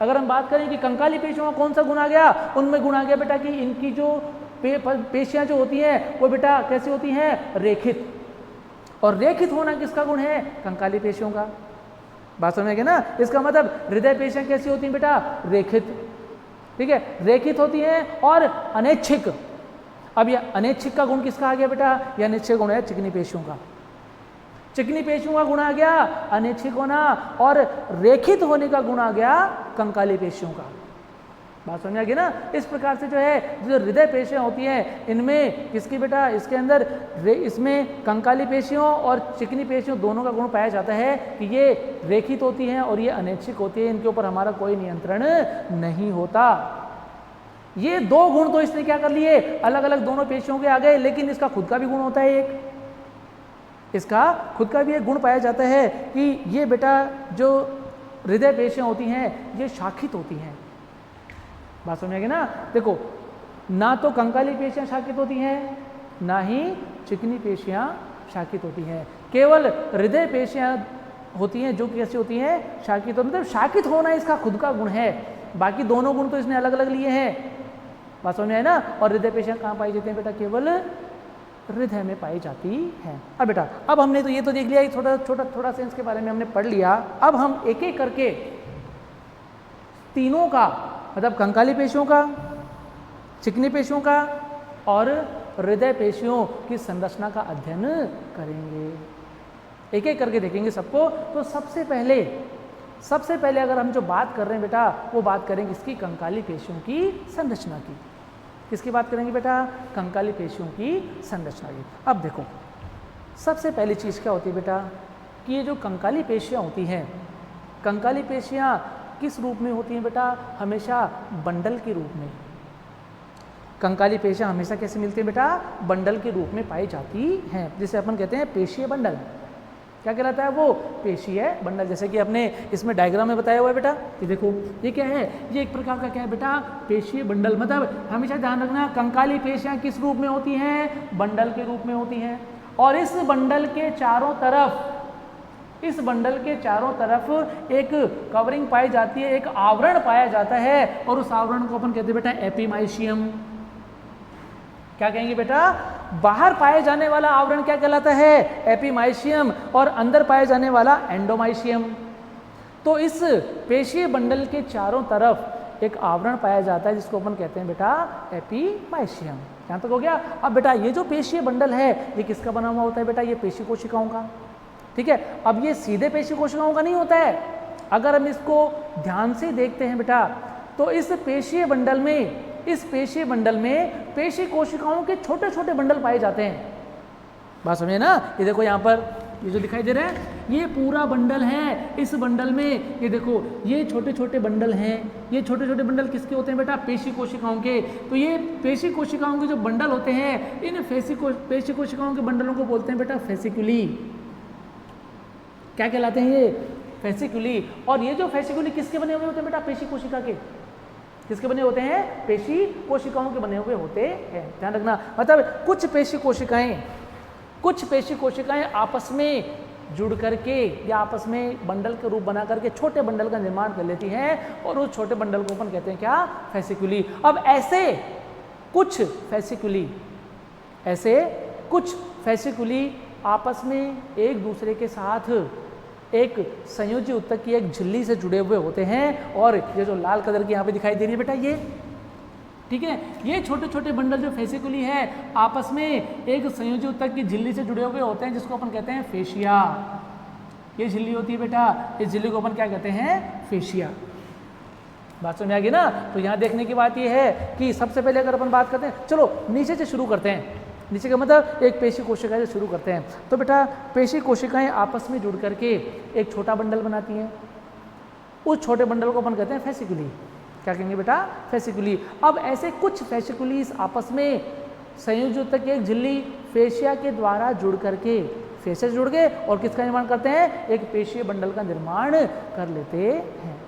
अगर हम बात करें कि कंकाली पेशियों का कौन सा गुण आ गया, उनमें गुण आ गया बेटा कि इनकी जो पेशियां जो होती हैं वो बेटा कैसी होती हैं, रेखित। और रेखित होना किसका गुण है, कंकाली पेशियों का। बात समझ गए ना। इसका मतलब हृदय पेशियां कैसी होती हैं बेटा, रेखित, ठीक है, रेखित होती हैं और अनैच्छिक। अब ये अनैच्छिक का गुण किसका आ गया बेटा, यह अनैच्छिक गुण है चिकनी पेशियों का। चिकनी पेशियों का गुण आ गया अनैच्छिक होना, और रेखित होने का गुण आ गया कंकाली पेशियों का। बात समझ आ गई ना। इस प्रकार से जो है जो हृदय पेशियां होती हैं इनमें किसकी बेटा, इसके अंदर इसमें कंकाली पेशियों और चिकनी पेशियों दोनों का गुण पाया जाता है कि ये रेखित होती हैं और ये अनैच्छिक होती है, इनके ऊपर हमारा कोई नियंत्रण नहीं होता। ये दो गुण तो इसने क्या कर लिए, अलग अलग दोनों पेशियों के आ गए, लेकिन इसका खुद का भी गुण होता है एक, इसका खुद का भी एक गुण पाया जाता है कि ये बेटा जो हृदय पेशियां होती हैं ये शाखित होती हैं। बात समझ गए ना। देखो ना तो कंकाली पेशियां शाखित होती हैं ना ही चिकनी पेशियां शाखित होती हैं, केवल हृदय पेशियां होती हैं जो कैसी होती हैं, शाखित। मतलब शाखित होना इसका खुद का गुण है, बाकी दोनों गुण तो इसने अलग अलग लिए हैं। बात समझ आए ना। और हृदय पेशियां कहाँ पाई जाती हैं बेटा, केवल हृदय में पाई जाती है। अब बेटा अब हमने तो ये तो देख लिया, थोड़ा सा इसके बारे में हमने पढ़ लिया। अब हम एक एक करके तीनों का, मतलब कंकाली पेशियों का, चिकनी पेशियों का और हृदय पेशियों की संरचना का अध्ययन करेंगे। एक एक करके देखेंगे सबको। तो सबसे पहले अगर हम जो बात कर रहे हैं बेटा, वो बात करेंगे इसकी कंकाली पेशियों की संरचना की। किसकी बात करेंगे बेटा, कंकाली पेशियों की संरचना की। अब देखो सबसे पहली चीज़ क्या होती है बेटा कि ये जो कंकाली पेशियां होती हैं, कंकाली पेशियां किस रूप में होती हैं बेटा, हमेशा बंडल के रूप में। कंकाली पेशियां हमेशा कैसे मिलती हैं बेटा, बंडल के रूप में पाई जाती हैं, जिसे अपन कहते हैं पेशीय बंडल। क्या कहलाता है वो, पेशीय बंडल। जैसे कि आपने इसमें डायग्राम में बताया हुआ है बेटा, ये देखो ये क्या है, ये एक प्रकार का क्या है बेटा, पेशीय बंडल। मतलब हमेशा ध्यान रखना कंकाली पेशियां किस रूप में होती हैं, बंडल के रूप में होती हैं। और इस बंडल के चारों तरफ एक कवरिंग पाई जाती है, एक आवरण पाया जाता है, और उस आवरण को अपन कहते हैं बेटा एपीमाइशियम। क्या कहेंगे बेटा, बाहर पाए जाने वाला आवरण क्या कहलाता है, एपीमाइशियम, और अंदर पाए जाने वाला एंडोमाइशियम। तो इस पेशीय बंडल के चारों तरफ एक आवरण पाया जाता है जिसको अपन कहते हैं बेटा एपीमाइशियम। यहाँ तक हो गया। अब बेटा ये जो पेशीय बंडल है ये किसका बना हुआ होता है बेटा, ये पेशी कोशिकाओं का। ठीक है। अब ये सीधे पेशी कोशिकाओं का नहीं होता है। अगर हम इसको ध्यान से देखते हैं बेटा, तो इस पेशीय बंडल में पेशी कोशिकाओं के छोटे छोटे बंडल पाए जाते हैं। बात समझे ना। ये देखो यहाँ पर ये जो दिखाई दे रहा है ये पूरा बंडल है। इस बंडल में ये देखो ये छोटे छोटे बंडल हैं। ये छोटे छोटे बंडल किसके होते हैं बेटा, पेशी कोशिकाओं के। तो ये पेशी कोशिकाओं के जो बंडल होते हैं, इन पेशी कोशिकाओं के बंडलों को बोलते हैं बेटा फेसिकुली। क्या कहलाते हैं ये, फेसिकुली। और ये जो फेसिकुली किसके बने हुए होते हैं बेटा, पेशी कोशिका के। किसके बने होते हैं, पेशी कोशिकाओं के बने हुए होते हैं। ध्यान रखना। मतलब कुछ पेशी कोशिकाएं आपस में जुड़ करके या आपस में बंडल के रूप बना करके छोटे बंडल का निर्माण कर लेती हैं, और उस छोटे बंडल को अपन कहते हैं क्या, फेसिकुली। अब ऐसे कुछ फेसिकुली आपस में एक दूसरे के साथ एक संयोजी ऊतक की एक झिल्ली से जुड़े हुए होते हैं। और ये जो लाल कलर की यहाँ पे दिखाई दे रही है बेटा, ये ठीक है, ये छोटे छोटे बंडल जो फेसिकुली है आपस में एक संयोजी ऊतक की झिल्ली से जुड़े हुए होते हैं, जिसको अपन कहते हैं फेशिया। ये झिल्ली होती है बेटा, इस झिल्ली को अपन क्या कहते हैं, फेशिया। बात समझ आ गई ना। तो यहाँ देखने की बात ये है कि सबसे पहले अगर अपन बात करते हैं, चलो नीचे से शुरू करते हैं। नीचे का मतलब एक पेशी कोशिका से शुरू करते हैं। तो बेटा पेशी कोशिकाएं आपस में जुड़ करके एक छोटा बंडल बनाती हैं। उस छोटे बंडल को अपन कहते हैं फेसिकुली। क्या कहेंगे बेटा, फेसिकुली। अब ऐसे कुछ फेसिकुलीज आपस में संयोजी ऊतक की एक झिल्ली फेशिया के द्वारा जुड़ करके, फेशिया से जुड़ गए और किसका निर्माण करते हैं, एक पेशीय बंडल का निर्माण कर लेते हैं।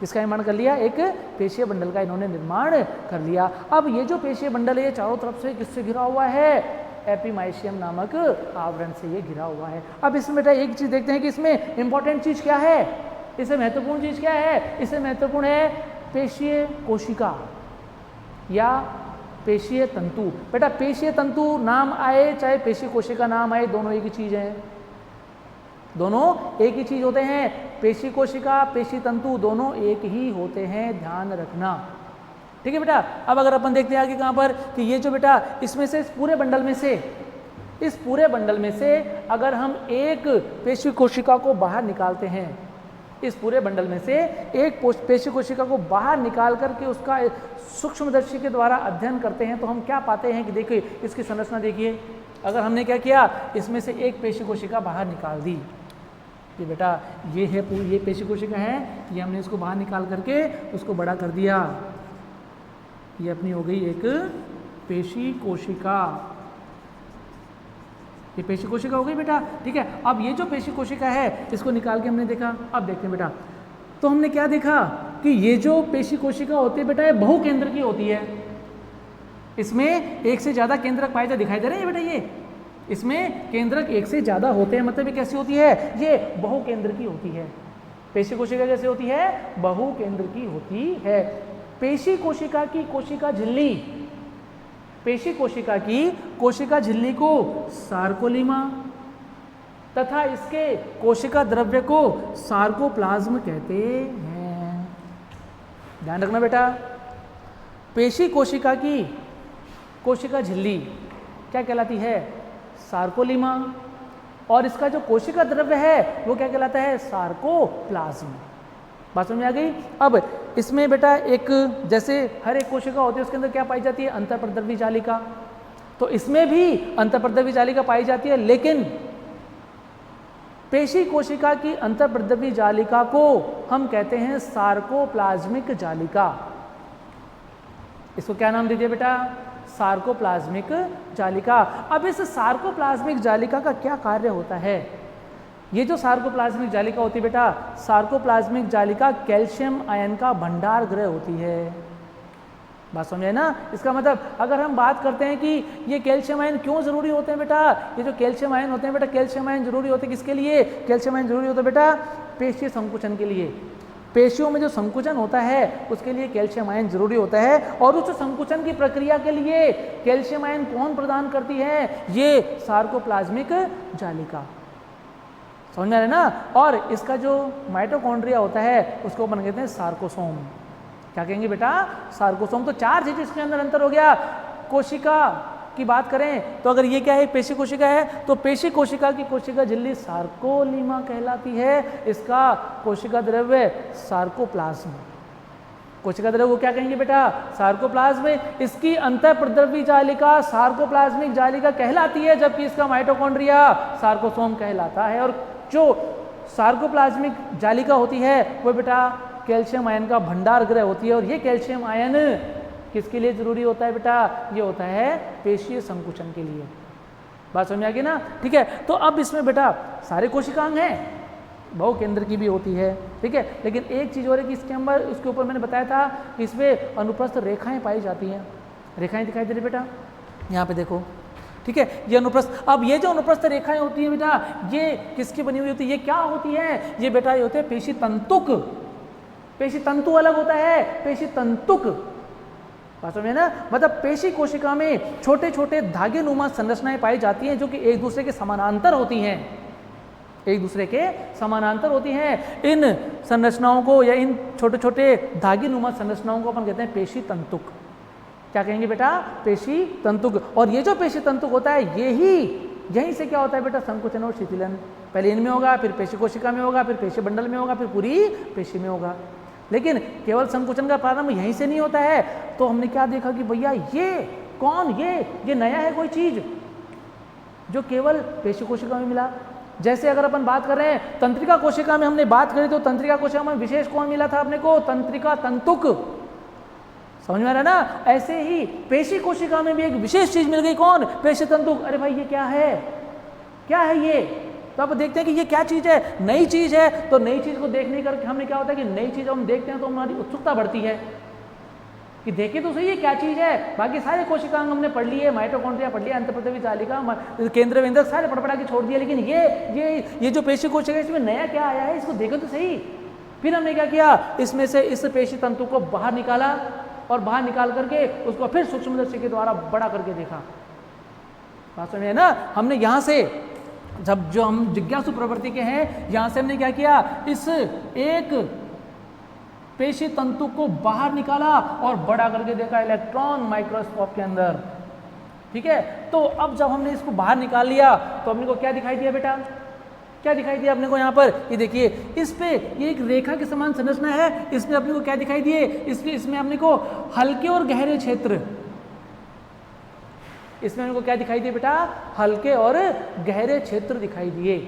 किसका निर्माण कर लिया, एक पेशीय बंडल का इन्होंने निर्माण कर लिया। अब ये जो पेशीय बंडल है ये चारों तरफ से किससे घिरा हुआ है, एपीमाइशियम नामक आवरण से ये घिरा हुआ है। अब इसमें बेटा एक चीज देखते हैं कि इसमें इंपॉर्टेंट चीज क्या है, इससे महत्वपूर्ण चीज क्या है? इससे महत्वपूर्ण है पेशीय कोशिका या पेशीय तंतु। बेटा पेशीय तंतु नाम आए चाहे पेशीय कोशिका नाम आए, दोनों एक ही चीज है, दोनों एक ही चीज होते हैं। पेशी कोशिका पेशी तंतु दोनों एक ही होते हैं, ध्यान रखना। ठीक है बेटा। अब अगर अपन देखते हैं आगे कहां पर कि ये जो बेटा इसमें से इस पूरे बंडल में से अगर हम एक पेशी कोशिका को बाहर निकालते हैं, इस पूरे बंडल में से एक पेशी कोशिका को बाहर निकाल करके उसका सूक्ष्मदर्शी के द्वारा अध्ययन करते हैं तो हम क्या पाते हैं कि देखिए इसकी संरचना देखिए। अगर हमने क्या किया, इसमें से एक पेशी कोशिका बाहर निकाल दी कि बेटा ये है ये पेशी कोशिका है, ये हमने इसको बाहर निकाल करके उसको बड़ा कर दिया, ये अपनी हो गई एक पेशी कोशिका, ये पेशी कोशिका हो गई बेटा। ठीक है। अब ये जो पेशी कोशिका है इसको निकाल के हमने देखा। अब देखते हैं बेटा, तो हमने क्या देखा कि ये जो पेशी कोशिका होती है बेटा ये बहुकेंद्र की होती है, इसमें एक से ज़्यादा केंद्रक पाए जाते दिखाई दे रहे हैं बेटा, ये इसमें केंद्रक एक से ज़्यादा होते हैं, मतलब ये कैसी होती है, ये बहुकेंद्र की होती है। पेशी कोशिका कैसे होती है, बहुकेंद्र की होती है। पेशी कोशिका की कोशिका झिल्ली, पेशी कोशिका की कोशिका झिल्ली को सार्कोलीमा तथा इसके कोशिका द्रव्य को सार्कोप्लाज्म कहते हैं। ध्यान रखना बेटा, पेशी कोशिका की कोशिका झिल्ली क्या कहलाती है, सार्कोलीमा, और इसका जो कोशिका द्रव्य है वो क्या कहलाता है, सार्कोप्लाज्म। बात समझ में आ गई। अब इसमें बेटा एक जैसे हर एक कोशिका होती है उसके अंदर क्या पाई जाती है, अंतःप्रद्रवी जालिका, तो इसमें भी अंतःप्रद्रवी जालिका पाई जाती है, लेकिन पेशी कोशिका की अंतःप्रद्रवी जालिका को हम कहते हैं सार्कोप्लाज्मिक जालिका। इसको क्या नाम दीजिए बेटा, सार्कोप्लाज्मिक जालिका। अब इस सार्कोप्लाज्मिक जालिका का क्या कार्य होता है, ये जो सार्कोप्लाज्मिक जालिका होती है बेटा, सार्कोप्लाज्मिक जालिका कैल्शियम आयन का भंडार गृह होती है। बात समझे ना। इसका मतलब अगर हम बात करते हैं कि ये कैल्शियम आयन क्यों जरूरी होते हैं बेटा, ये जो कैल्शियम आयन होते हैं बेटा, कैल्शियम आयन जरूरी होते हैं किसके लिए, कैल्शियम आयन जरूरी होता है बेटा पेशीय संकुचन के लिए। पेशियों में जो संकुचन होता है उसके लिए कैल्शियम आयन जरूरी होता है, और उस संकुचन की प्रक्रिया के लिए कैल्शियम आयन कौन प्रदान करती है, ये सार्कोप्लाज्मिक जालिका। समझ में आ रहा है ना। और इसका जो माइटोकॉन्ड्रिया होता है उसको अपन कहते हैं सार्कोसोम। क्या कहेंगे बेटा, सार्कोसोम। तो चार चीज इसके अंदर अंतर हो गया। कोशिका की बात करें तो अगर ये क्या है, पेशी कोशिका है, तो पेशी कोशिका की कोशिका झिल्ली सार्कोलीमा कहलाती है, इसका कोशिका द्रव्य सार्कोप्लाज्म। कोशिका द्रव्य को क्या कहेंगे बेटा, सार्कोप्लाज्म। इसकी अंतःप्रद्रवी जालिका सार्कोप्लाज्मिक जालिका कहलाती है, जबकि इसका माइटोकॉन्ड्रिया सार्कोसोम कहलाता है। और जो सार्कोप्लाज्मिक जालिका होती है वो बेटा कैल्शियम आयन का भंडार गृह होती है, और ये कैल्शियम आयन किसके लिए जरूरी होता है बेटा, ये होता है पेशीय संकुचन के लिए। बात समझ में आ गई ना। ठीक है। तो अब इसमें बेटा सारे कोशिकांग हैं, बहुकेंद्र की भी होती है, ठीक है, लेकिन एक चीज और है कि इसके ऊपर मैंने बताया था कि इसमें अनुप्रस्थ रेखाएं पाई जाती हैं। रेखाएं दिखाई दे रही बेटा, यहाँ पे देखो, ठीक है, ये अनुप्रस्थ। अब ये जो अनुप्रस्थ रेखाएं होती हैं बेटा, ये किसकी बनी हुई होती है, ये क्या होती है, ये बेटा ये होते हैं पेशी तंतुक। पेशी तंतु अलग होता है, पेशी तंतुक। बात समझे ना। मतलब पेशी कोशिका में छोटे छोटे धागे नुमा संरचनाएं पाई जाती हैं जो कि एक दूसरे के समानांतर होती हैं, एक दूसरे के समानांतर होती हैं। इन संरचनाओं को या इन छोटे छोटे धागे नुमा संरचनाओं को अपन कहते हैं पेशी तंतुक। क्या कहेंगे बेटा, पेशी तंतुक। और ये जो पेशी तंतुक होता है यहीं से क्या होता है बेटा, संकुचन और शिथिलन। पहले इनमें होगा, फिर पेशी कोशिका में होगा, फिर पेशी बंडल में होगा, फिर पूरी पेशी में होगा। लेकिन केवल संकुचन का प्रारंभ यहीं से नहीं होता है। तो हमने क्या देखा कि भैया ये कौन, ये नया है कोई चीज जो केवल पेशी कोशिका में मिला। जैसे अगर अपन बात कर रहे हैं तंत्रिका कोशिका में हमने बात करी, तो तंत्रिका कोशिका में विशेष कौन मिला था अपने को, तंत्रिका तंतुक। समझ में आ रहा है ना। ऐसे ही पेशी कोशिका में भी एक विशेष चीज मिल गई, कौन, पेशी तंतुक। अरे भाई ये क्या है, क्या है ये, तो अब देखते हैं कि ये क्या चीज है, नई चीज है। तो नई चीज को देखने करके हमने क्या होता है कि नई चीज हम देखते हैं तो हमारी उत्सुकता बढ़ती है कि देखे तो सही ये क्या चीज है। बाकी सारे कोशिकांग हमने पढ़ लिए, माइटोकॉन्ड्रिया पढ़ लिया, अंतःप्रद्रवी जालिका, केंद्र वेंद्र सारे पढ़ के छोड़ दिए, लेकिन ये जो पेशी कोशिका है इसमें नया क्या आया है, इसको देखे तो सही। फिर हमने क्या किया, इसमें से इस पेशी तंतु को बाहर निकाला और बाहर निकाल करके उसको फिर सूक्ष्मदर्शी के द्वारा बड़ा करके देखा। बात समझ में ना, हमने यहाँ से जब जो हम जिज्ञासु प्रवृत्ति के हैं, यहाँ से हमने क्या किया, इस एक पेशी तंतु को बाहर निकाला और बड़ा करके देखा इलेक्ट्रॉन माइक्रोस्कोप के अंदर। ठीक है, तो अब जब हमने इसको बाहर निकाल लिया तो हमने को क्या दिखाई दिया बेटा, क्या दिखाई दिया अपने को यहाँ पर, ये देखिए इस पे ये एक रेखा के समान संरचना है, इसमें अपने को क्या दिखाई दिए, इसमें अपने को हल्के और गहरे क्षेत्र, इसमें हमको क्या दिखाई दिए बेटा, हल्के और गहरे क्षेत्र दिखाई दिए।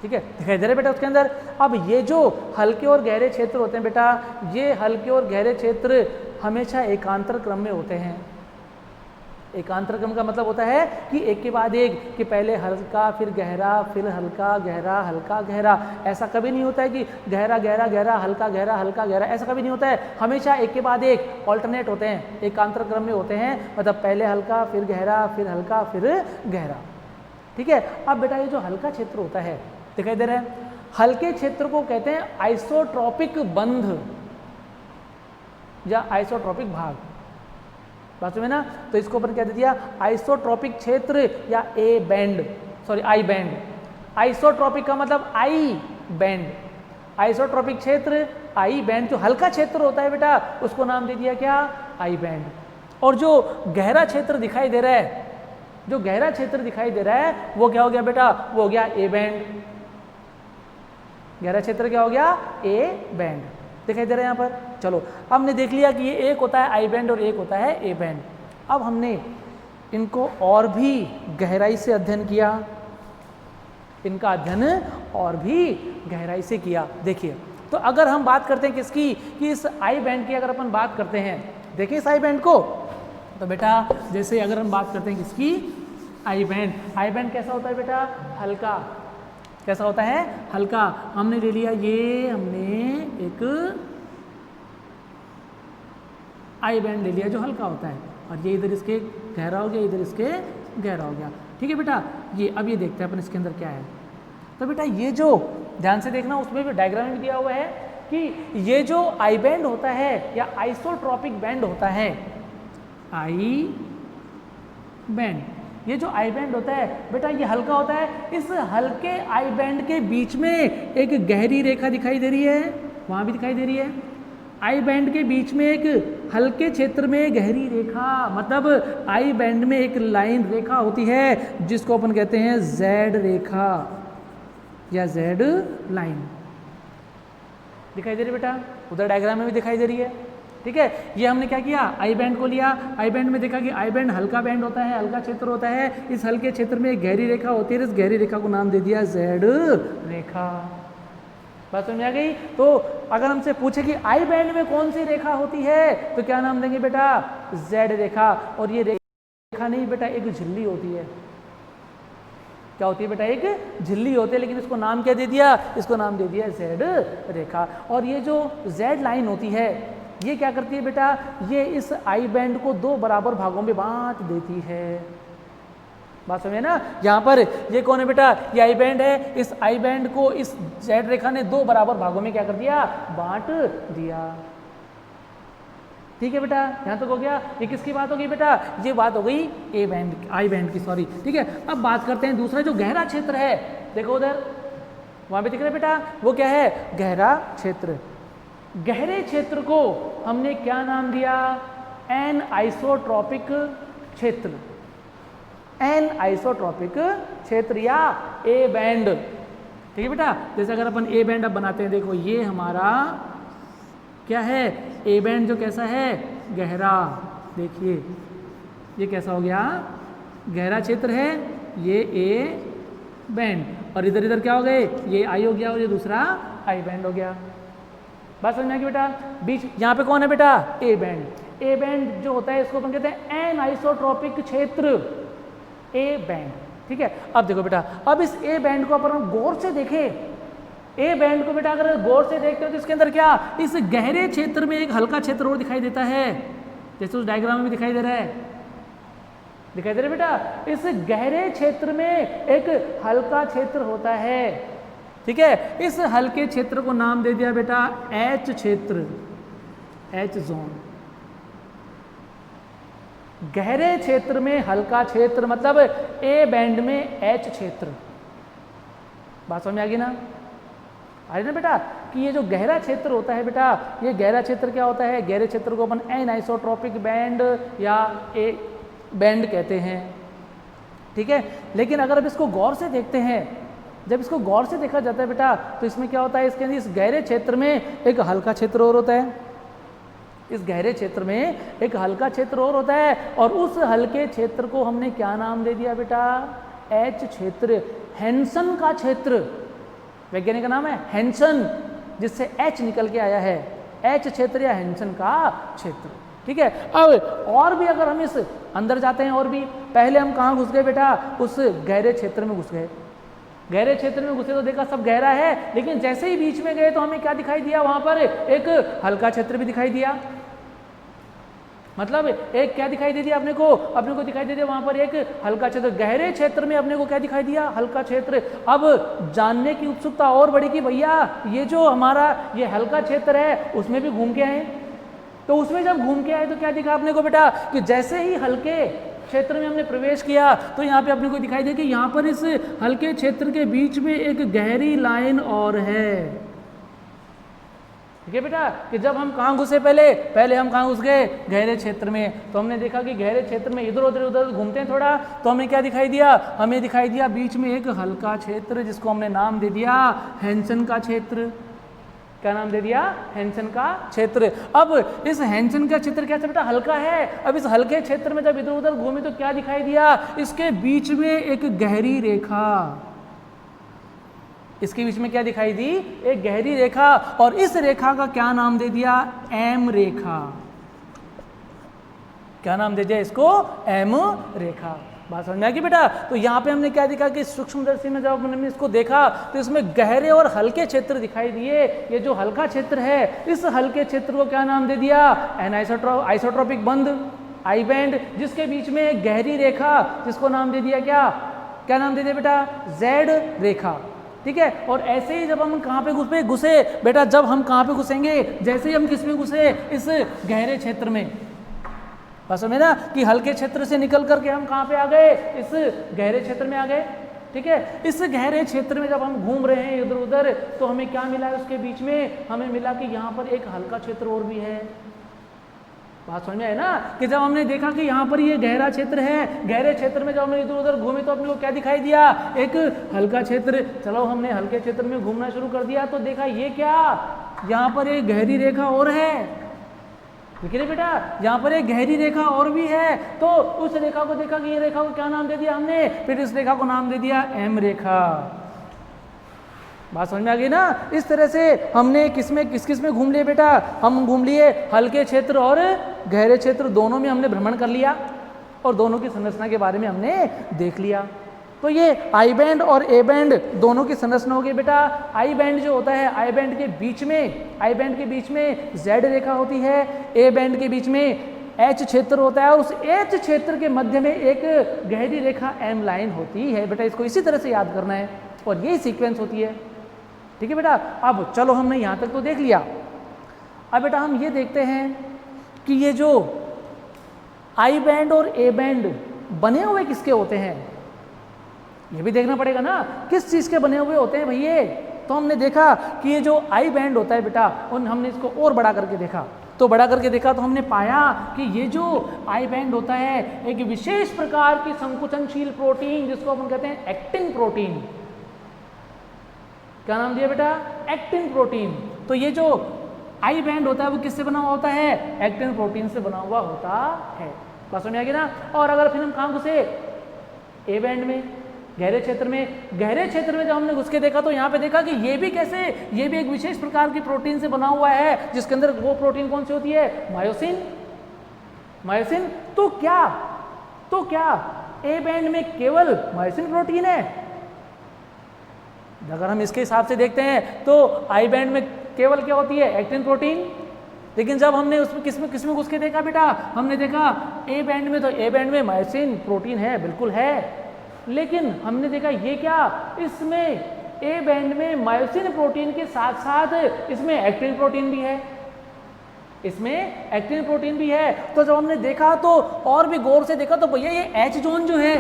ठीक है, दिखाई दे रहे बेटा उसके अंदर। अब ये जो हल्के और गहरे क्षेत्र होते हैं बेटा, ये हल्के और गहरे क्षेत्र हमेशा एकांतर क्रम में होते हैं। एकांतर क्रम का मतलब होता है कि एक के बाद एक, कि पहले हल्का फिर गहरा फिर हल्का गहरा हल्का गहरा। ऐसा कभी नहीं होता है कि गहरा गहरा गहरा हल्का गहरा हल्का गहरा, ऐसा कभी नहीं होता है। हमेशा एक के बाद एक ऑल्टरनेट होते हैं, एकांतर क्रम में होते हैं, मतलब पहले हल्का फिर गहरा फिर हल्का फिर गहरा। ठीक है, अब बेटा ये जो हल्का क्षेत्र होता है, दिखाई दे रहा है, हल्के क्षेत्र को कहते हैं आइसोट्रॉपिक बंध या आइसोट्रॉपिक भाग। बात में ना, तो इसको अपन क्या दे दिया, आइसोट्रॉपिक क्षेत्र या A band, sorry I band. Isotropic का मतलब आई बैंड, आइसोट्रॉपिक क्षेत्र आई बैंड। जो हल्का क्षेत्र होता है बेटा उसको नाम दे दिया क्या, आई बैंड। और जो गहरा क्षेत्र दिखाई दे रहा है, जो गहरा क्षेत्र दिखाई दे रहा है वो क्या हो गया बेटा, वो हो गया ए बैंड। गहरा क्षेत्र क्या हो गया, ए बैंड। दिखाई दे रहा है यहाँ पर। चलो हमने देख लिया कि ये एक होता है आई बैंड और एक होता है ए बैंड। अब हमने इनको और भी गहराई से अध्ययन किया, इनका अध्ययन और भी गहराई से किया। देखिए, तो अगर हम बात करते हैं किसकी, कि इस आई बैंड की अगर अपन बात करते हैं, देखिए इस आई बैंड को, तो बेटा जैसे अगर हम बात करते हैं किसकी, आई बैंड। आई बैंड कैसा होता है बेटा, हल्का। कैसा होता है, हल्का। हमने ले लिया ये, हमने एक आई बैंड ले लिया जो हल्का होता है, और ये इधर इसके गहरा हो गया, इधर इसके गहरा हो गया। ठीक है बेटा, ये अब ये देखते हैं अपन इसके अंदर क्या है। तो बेटा ये जो ध्यान से देखना, उसमें भी डायग्राम में दिया हुआ है कि ये जो आई बैंड होता है या आइसोट्रॉपिक बैंड होता है, आई बैंड, ये जो आई बैंड होता है बेटा ये हल्का होता है। इस हल्के आई बैंड के बीच में एक गहरी रेखा दिखाई दे रही है, वहां भी दिखाई दे रही है। आई बैंड के बीच में एक हल्के क्षेत्र में गहरी रेखा, मतलब आई बैंड में एक लाइन रेखा होती है जिसको अपन कहते हैं जेड रेखा या जेड लाइन। दिखाई दे रही है बेटा, उधर डायग्राम में भी दिखाई दे रही है। ठीक है, ये हमने क्या किया, आई बैंड को लिया। आई बैंड में देखा कि आई बैंड हल्का बैंड होता है, हल्का क्षेत्र होता है। इस हल्के क्षेत्र में एक गहरी रेखा होती है, इस गहरी रेखा को नाम दे दिया जेड रेखा। बात समझ आ गई। तो अगर हमसे पूछे कि आई बैंड में कौन सी रेखा होती है, तो क्या नाम देंगे बेटा, जेड रेखा। और ये रेखा नहीं बेटा, एक झिल्ली होती है। क्या होती है बेटा, एक झिल्ली होती है, लेकिन इसको नाम क्या दे दिया, इसको नाम दे दिया जेड रेखा। और ये जो जेड लाइन होती है ये क्या करती है बेटा, ये इस आई बैंड को दो बराबर भागों में बांट देती है। बात समझे ना, यहाँ पर ये कौन है बेटा, ये आई बैंड है। इस आई बैंड को इस जेड रेखा ने दो बराबर भागों में क्या कर दिया, बांट दिया। ठीक है बेटा, यहाँ तक हो गया। ये किसकी बात हो गई बेटा, ये बात हो गई ए बैंड, आई बैंड की, सॉरी। ठीक है, अब बात करते हैं दूसरा जो गहरा क्षेत्र है। देखो उधर, वहां पे दिख रहा है बेटा, वो क्या है, गहरा क्षेत्र। गहरे क्षेत्र को हमने क्या नाम दिया, एन आइसोट्रॉपिक क्षेत्र। एन आइसोट्रॉपिक क्षेत्र या ए बैंड। ठीक है बेटा, जैसे अगर अपन ए बैंड अब बनाते हैं, देखो ये हमारा क्या है, ए बैंड जो कैसा है, गहरा। देखिए ये कैसा हो गया, गहरा क्षेत्र है, ये ए बैंड। और इधर इधर क्या हो गए, ये आई हो गया और ये दूसरा आई बैंड हो गया। बात समझ में आ गई बेटा। बीच यहाँ पे कौन है बेटा, ए बैंड। ए बैंड जो होता है इसको अपन कहते हैं एन आइसोट्रॉपिक क्षेत्र, ए बैंड। ठीक है, अब देखो बेटा, अब इस ए बैंड को अपन गौर से देखें, ए बैंड को बेटा अगर गौर से देखते हो तो इसके अंदर क्या, इस गहरे क्षेत्र में एक हल्का क्षेत्र और दिखाई देता है, जैसे उस डायग्राम में भी दिखाई दे रहा है। दिखाई दे रहा है बेटा, इस गहरे क्षेत्र में एक हल्का क्षेत्र होता है। ठीक है, इस हल्के क्षेत्र को नाम दे दिया बेटा एच क्षेत्र, एच जोन। गहरे क्षेत्र में हल्का क्षेत्र मतलब ए बैंड में एच क्षेत्र। बात समझ में आ गई ना? आई ना बेटा कि ये जो गहरा क्षेत्र होता है बेटा, ये गहरा क्षेत्र क्या होता है? गहरे क्षेत्र को अपन एनाइसोट्रॉपिक बैंड या ए बैंड कहते हैं। ठीक है, लेकिन अगर अब इसको गौर से देखते हैं, जब इसको गौर से देखा जाता है बेटा, तो इसमें क्या होता है? इसके अंदर इस गहरे क्षेत्र में एक हल्का क्षेत्र और होता है, इस गहरे क्षेत्र में एक हल्का क्षेत्र और होता है, और उस हल्के क्षेत्र को हमने क्या नाम दे दिया बेटा? एच क्षेत्र, हैंसन का क्षेत्र। वैज्ञानिक का नाम है हैंसन, जिससे एच निकल के आया है, एच क्षेत्र या हैंसन का क्षेत्र। ठीक है, अब और भी अगर हम इस अंदर जाते हैं, और भी पहले हम कहाँ घुस गए बेटा? उस गहरे क्षेत्र में घुस गए। गहरे क्षेत्र में घुसे तो देखा सब गहरा है, लेकिन जैसे ही बीच में गए तो हमें क्या दिखाई दिया? वहां पर एक हल्का क्षेत्र भी दिखाई दिया। मतलब एक क्या दिखाई दे दिया अपने को दिखाई दे दिया वहां पर एक हल्का क्षेत्र। गहरे क्षेत्र में अपने को क्या दिखाई दिया? हल्का क्षेत्र। अब जानने की उत्सुकता और बढ़ी कि भैया ये जो हमारा ये हल्का क्षेत्र है उसमें भी घूम के आए। तो उसमें जब घूम के आए तो क्या दिखा अपने को बेटा? कि जैसे ही हल्के क्षेत्र में हमने प्रवेश किया तो यहाँ पे अपने को दिखाई दे कि यहाँ पर इस हल्के क्षेत्र के बीच में एक गहरी लाइन और है। ठीक है बेटा, कि जब हम कहाँ घुसे? पहले हम कहाँ घुस गए? गहरे क्षेत्र में। तो हमने देखा कि गहरे क्षेत्र में इधर उधर घूमते हैं थोड़ा, तो हमें क्या दिखाई दिया? हमें दिखाई दिया बीच में एक हल्का क्षेत्र, जिसको हमने नाम दे दिया हैंसन का क्षेत्र। क्या नाम दे दिया? हैंसन का क्षेत्र। अब इस हैंसन का क्षेत्र कैसे बेटा? हल्का है। अब इस हल्के क्षेत्र में जब इधर उधर घूमे तो क्या दिखाई दिया? इसके बीच में एक गहरी रेखा, इसके बीच में क्या दिखाई दी? एक गहरी रेखा, और इस रेखा का क्या नाम दे दिया? एम रेखा। क्या नाम दे दिया इसको? एम रेखा। बात समझ में आ गई बेटा? तो यहाँ पे हमने क्या देखा कि सूक्ष्मदर्शी में जब हमने इसको देखा तो इसमें गहरे और हल्के क्षेत्र दिखाई दिए। ये जो हल्का क्षेत्र है, इस हल्के क्षेत्र को क्या नाम दे दिया? आइसोट्रॉपिक बंध, आई बैंड, जिसके बीच में एक गहरी रेखा, जिसको नाम दे दिया क्या नाम दे दिया बेटा? जेड रेखा। ठीक है, और ऐसे ही जब हम कहाँ पे घुसे बेटा? जब हम कहाँ पे घुसेंगे? जैसे ही हम किस में घुसे? इस गहरे क्षेत्र में। बस में ना कि हल्के क्षेत्र से निकल करके हम कहाँ पे आ गए? इस गहरे क्षेत्र में आ गए। ठीक है, इस गहरे क्षेत्र में जब हम घूम रहे हैं इधर उधर, तो हमें क्या मिला? उसके बीच में हमें मिला कि यहाँ पर एक हल्का क्षेत्र और भी है। बात समझ में आए ना? कि जब हमने देखा कि यहाँ पर ये गहरा क्षेत्र है, गहरे क्षेत्र में जब हमने इधर उधर घूमे तो अपने को क्या दिखाई दिया? एक हल्का क्षेत्र। चलो हमने हल्के क्षेत्र में घूमना शुरू कर दिया तो देखा ये क्या? यहाँ पर एक गहरी रेखा और है। ठीक है बेटा, यहाँ पर एक गहरी रेखा और भी है। तो उस रेखा को देखा कि ये रेखा को क्या नाम दे दिया हमने? फिर इस रेखा को नाम दे दिया एम रेखा। बात समझ में आ गई ना? इस तरह से हमने किस में घूम लिए बेटा? हम घूम लिए हल्के क्षेत्र और गहरे क्षेत्र, दोनों में हमने भ्रमण कर लिया और दोनों की संरचना के बारे में हमने देख लिया। तो ये आई बैंड और ए बैंड दोनों की संरचना हो गई बेटा। आई बैंड जो होता है, आई बैंड के बीच में जेड रेखा होती है, ए बैंड के बीच में एच क्षेत्र होता है, और उस एच क्षेत्र के मध्य में एक गहरी रेखा एम लाइन होती है बेटा। इसको इसी तरह से याद करना है और यही सीक्वेंस होती है। ठीक है बेटा, अब चलो हमने यहाँ तक तो देख लिया। अब बेटा हम ये देखते हैं कि ये जो आई बैंड और ए बैंड बने हुए किसके होते हैं? ये भी देखना पड़ेगा ना, किस चीज़ के बने हुए होते हैं भैया। तो हमने देखा कि ये जो आई बैंड होता है बेटा, उन हमने इसको और बड़ा करके देखा। तो हमने पाया कि ये जो आई बैंड होता है एक विशेष प्रकार की संकुचनशील प्रोटीन, जिसको अपन कहते हैं एक्टिन प्रोटीन। क्या नाम दिया बेटा? Actin protein. तो ये जो आई बैंड होता है वो किससे बना हुआ होता है? एक्टिन प्रोटीन से बना हुआ होता है। बात समझ में आ गई ना? और अगर फिर हम कहाँ घुसे? ए बैंड में, गहरे क्षेत्र में जब हमने घुस के देखा तो यहाँ पे देखा कि ये भी कैसे? ये भी एक विशेष प्रकार की प्रोटीन से बना हुआ है, जिसके अंदर वो प्रोटीन कौन सी होती है? मायोसिन। तो क्या ए बैंड में केवल मायोसिन प्रोटीन है? अगर हम इसके हिसाब से देखते हैं तो आई बैंड में केवल क्या होती है? Actin protein. लेकिन जब हमने उसमें किस में घुस के देखा बेटा? हमने देखा ए बैंड में, तो ए बैंड में मायोसिन प्रोटीन है, बिल्कुल है। लेकिन हमने देखा ये क्या? इसमें ए बैंड में मायोसिन प्रोटीन के साथ साथ इसमें एक्टिन प्रोटीन भी है, इसमें एक्टिन प्रोटीन भी है। तो जब हमने देखा तो और भी गौर से देखा तो भैया ये एच जोन जो है,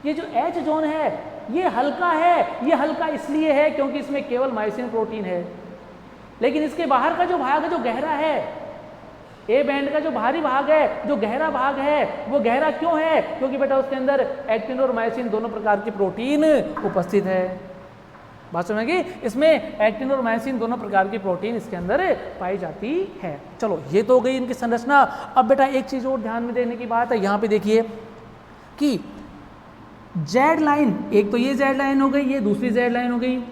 ये जो एच जोन है ये हल्का है। ये हल्का इसलिए है क्योंकि इसमें केवल मायोसिन प्रोटीन है, लेकिन इसके बाहर का जो भाग है जो गहरा है, ए बैंड का जो बाहरी भाग है, जो गहरा भाग है, वो गहरा क्यों है? क्योंकि बेटा उसके अंदर एक्टिन और मायोसिन दोनों प्रकार की प्रोटीन उपस्थित है। बात समझेगी? इसमें एक्टिन और मायोसिन दोनों प्रकार की प्रोटीन इसके अंदर पाई जाती है। चलो ये तो हो गई इनकी संरचना। अब बेटा एक चीज और ध्यान में देने की बात है, यहाँ पे देखिए कि जेड लाइन, एक तो ये जेड लाइन हो गई, ये दूसरी जेड लाइन हो गई।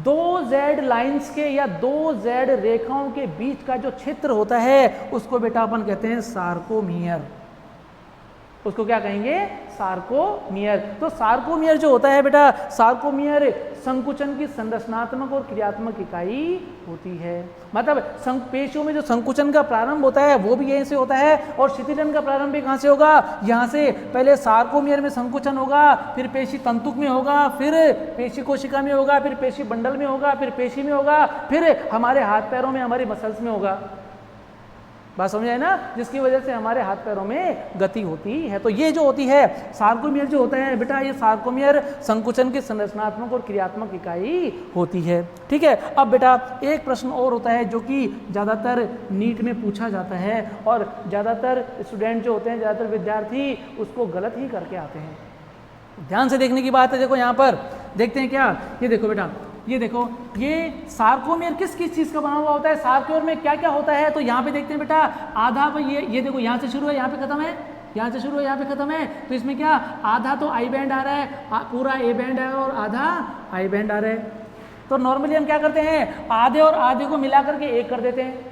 दो जेड लाइंस के या दो जेड रेखाओं के बीच का जो क्षेत्र होता है उसको बेटा अपन कहते हैं सार्कोमियर। उसको क्या कहेंगे? सार्कोमियर। तो सार्कोमियर जो होता है बेटा, सार्कोमियर संकुचन की संरचनात्मक और क्रियात्मक इकाई होती है। मतलब पेशियों में जो संकुचन का प्रारंभ होता है वो भी यहीं से होता है, और शिथिलन का प्रारंभ भी कहाँ से होगा? यहाँ से। पहले सार्कोमियर में संकुचन होगा, फिर पेशी तंतुक में होगा, फिर पेशी कोशिका में होगा, फिर पेशी बंडल में होगा, फिर पेशी में होगा, फिर हमारे हाथ पैरों में, हमारी मसल्स में होगा। बात समझ आए ना? जिसकी वजह से हमारे हाथ पैरों में गति होती है। तो ये जो होती है सार्कोमियर जो होता है बेटा, ये सार्कोमियर संकुचन की संरचनात्मक और क्रियात्मक इकाई होती है। ठीक है। अब बेटा एक प्रश्न और होता है जो कि ज़्यादातर नीट में पूछा जाता है, और ज़्यादातर स्टूडेंट जो होते हैं, ज़्यादातर विद्यार्थी उसको गलत ही करके आते हैं। ध्यान से देखने की बात है। देखो यहाँ पर देखते हैं क्या, ये देखो बेटा, ये देखो, ये सार्कोमियर किस किस चीज़ का बना हुआ होता है, सार्कोमियर में क्या क्या होता है। तो यहाँ पे देखते हैं बेटा, आधा ये देखो, यहाँ से शुरू है, यहाँ पे खत्म है, यहाँ से शुरू है, यहाँ पे खत्म है। तो इसमें क्या, आधा तो आई बैंड आ रहा है, पूरा ए बैंड है, और आधा आई बैंड आ रहा है। तो नॉर्मली हम क्या करते हैं, आधे और आधे को मिला करके एक कर देते हैं,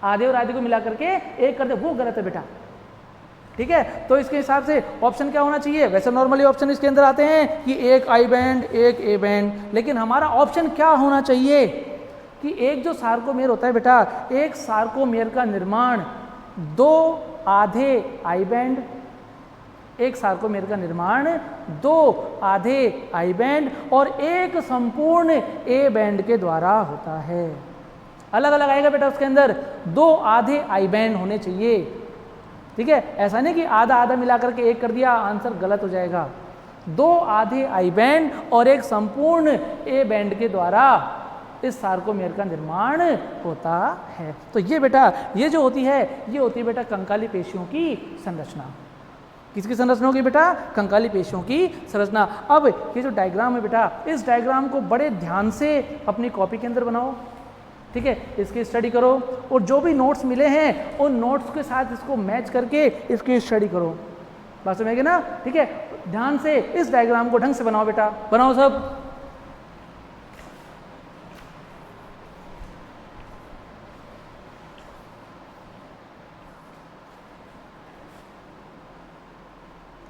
आधे और आधे को मिला करके एक कर दे, वो गलत है बेटा। ठीक है। तो इसके हिसाब से ऑप्शन क्या होना चाहिए? वैसे नॉर्मली ऑप्शन इसके अंदर आते हैं कि एक आई बैंड, एक ए बैंड, लेकिन हमारा ऑप्शन क्या होना चाहिए कि एक जो सार्कोमियर होता है बेटा, एक सार्कोमियर का निर्माण दो आधे आई बैंड, एक सार्कोमियर का निर्माण दो आधे आई बैंड और एक संपूर्ण ए बैंड के द्वारा होता है। अलग अलग आएगा बेटा उसके अंदर, दो आधे आई बैंड होने चाहिए। ठीक है। ऐसा नहीं कि आधा आधा मिला करके एक कर दिया, आंसर गलत हो जाएगा। दो आधे आई बैंड और एक संपूर्ण ए बैंड के द्वारा इस सार्कोमियर का निर्माण होता है। तो ये बेटा, ये जो होती है, ये होती है बेटा कंकाली पेशियों की संरचना। किसकी संरचना होगी बेटा? कंकाली पेशियों की संरचना। अब ये जो डायग्राम है बेटा, इस डायग्राम को बड़े ध्यान से अपनी कॉपी के अंदर बनाओ। ठीक है। इसकी स्टडी करो, और जो भी नोट्स मिले हैं उन नोट्स के साथ इसको मैच करके इसकी स्टडी करो। बात समझ गए ना? ठीक है। ध्यान से इस डायग्राम को ढंग से बनाओ बेटा, बनाओ सब।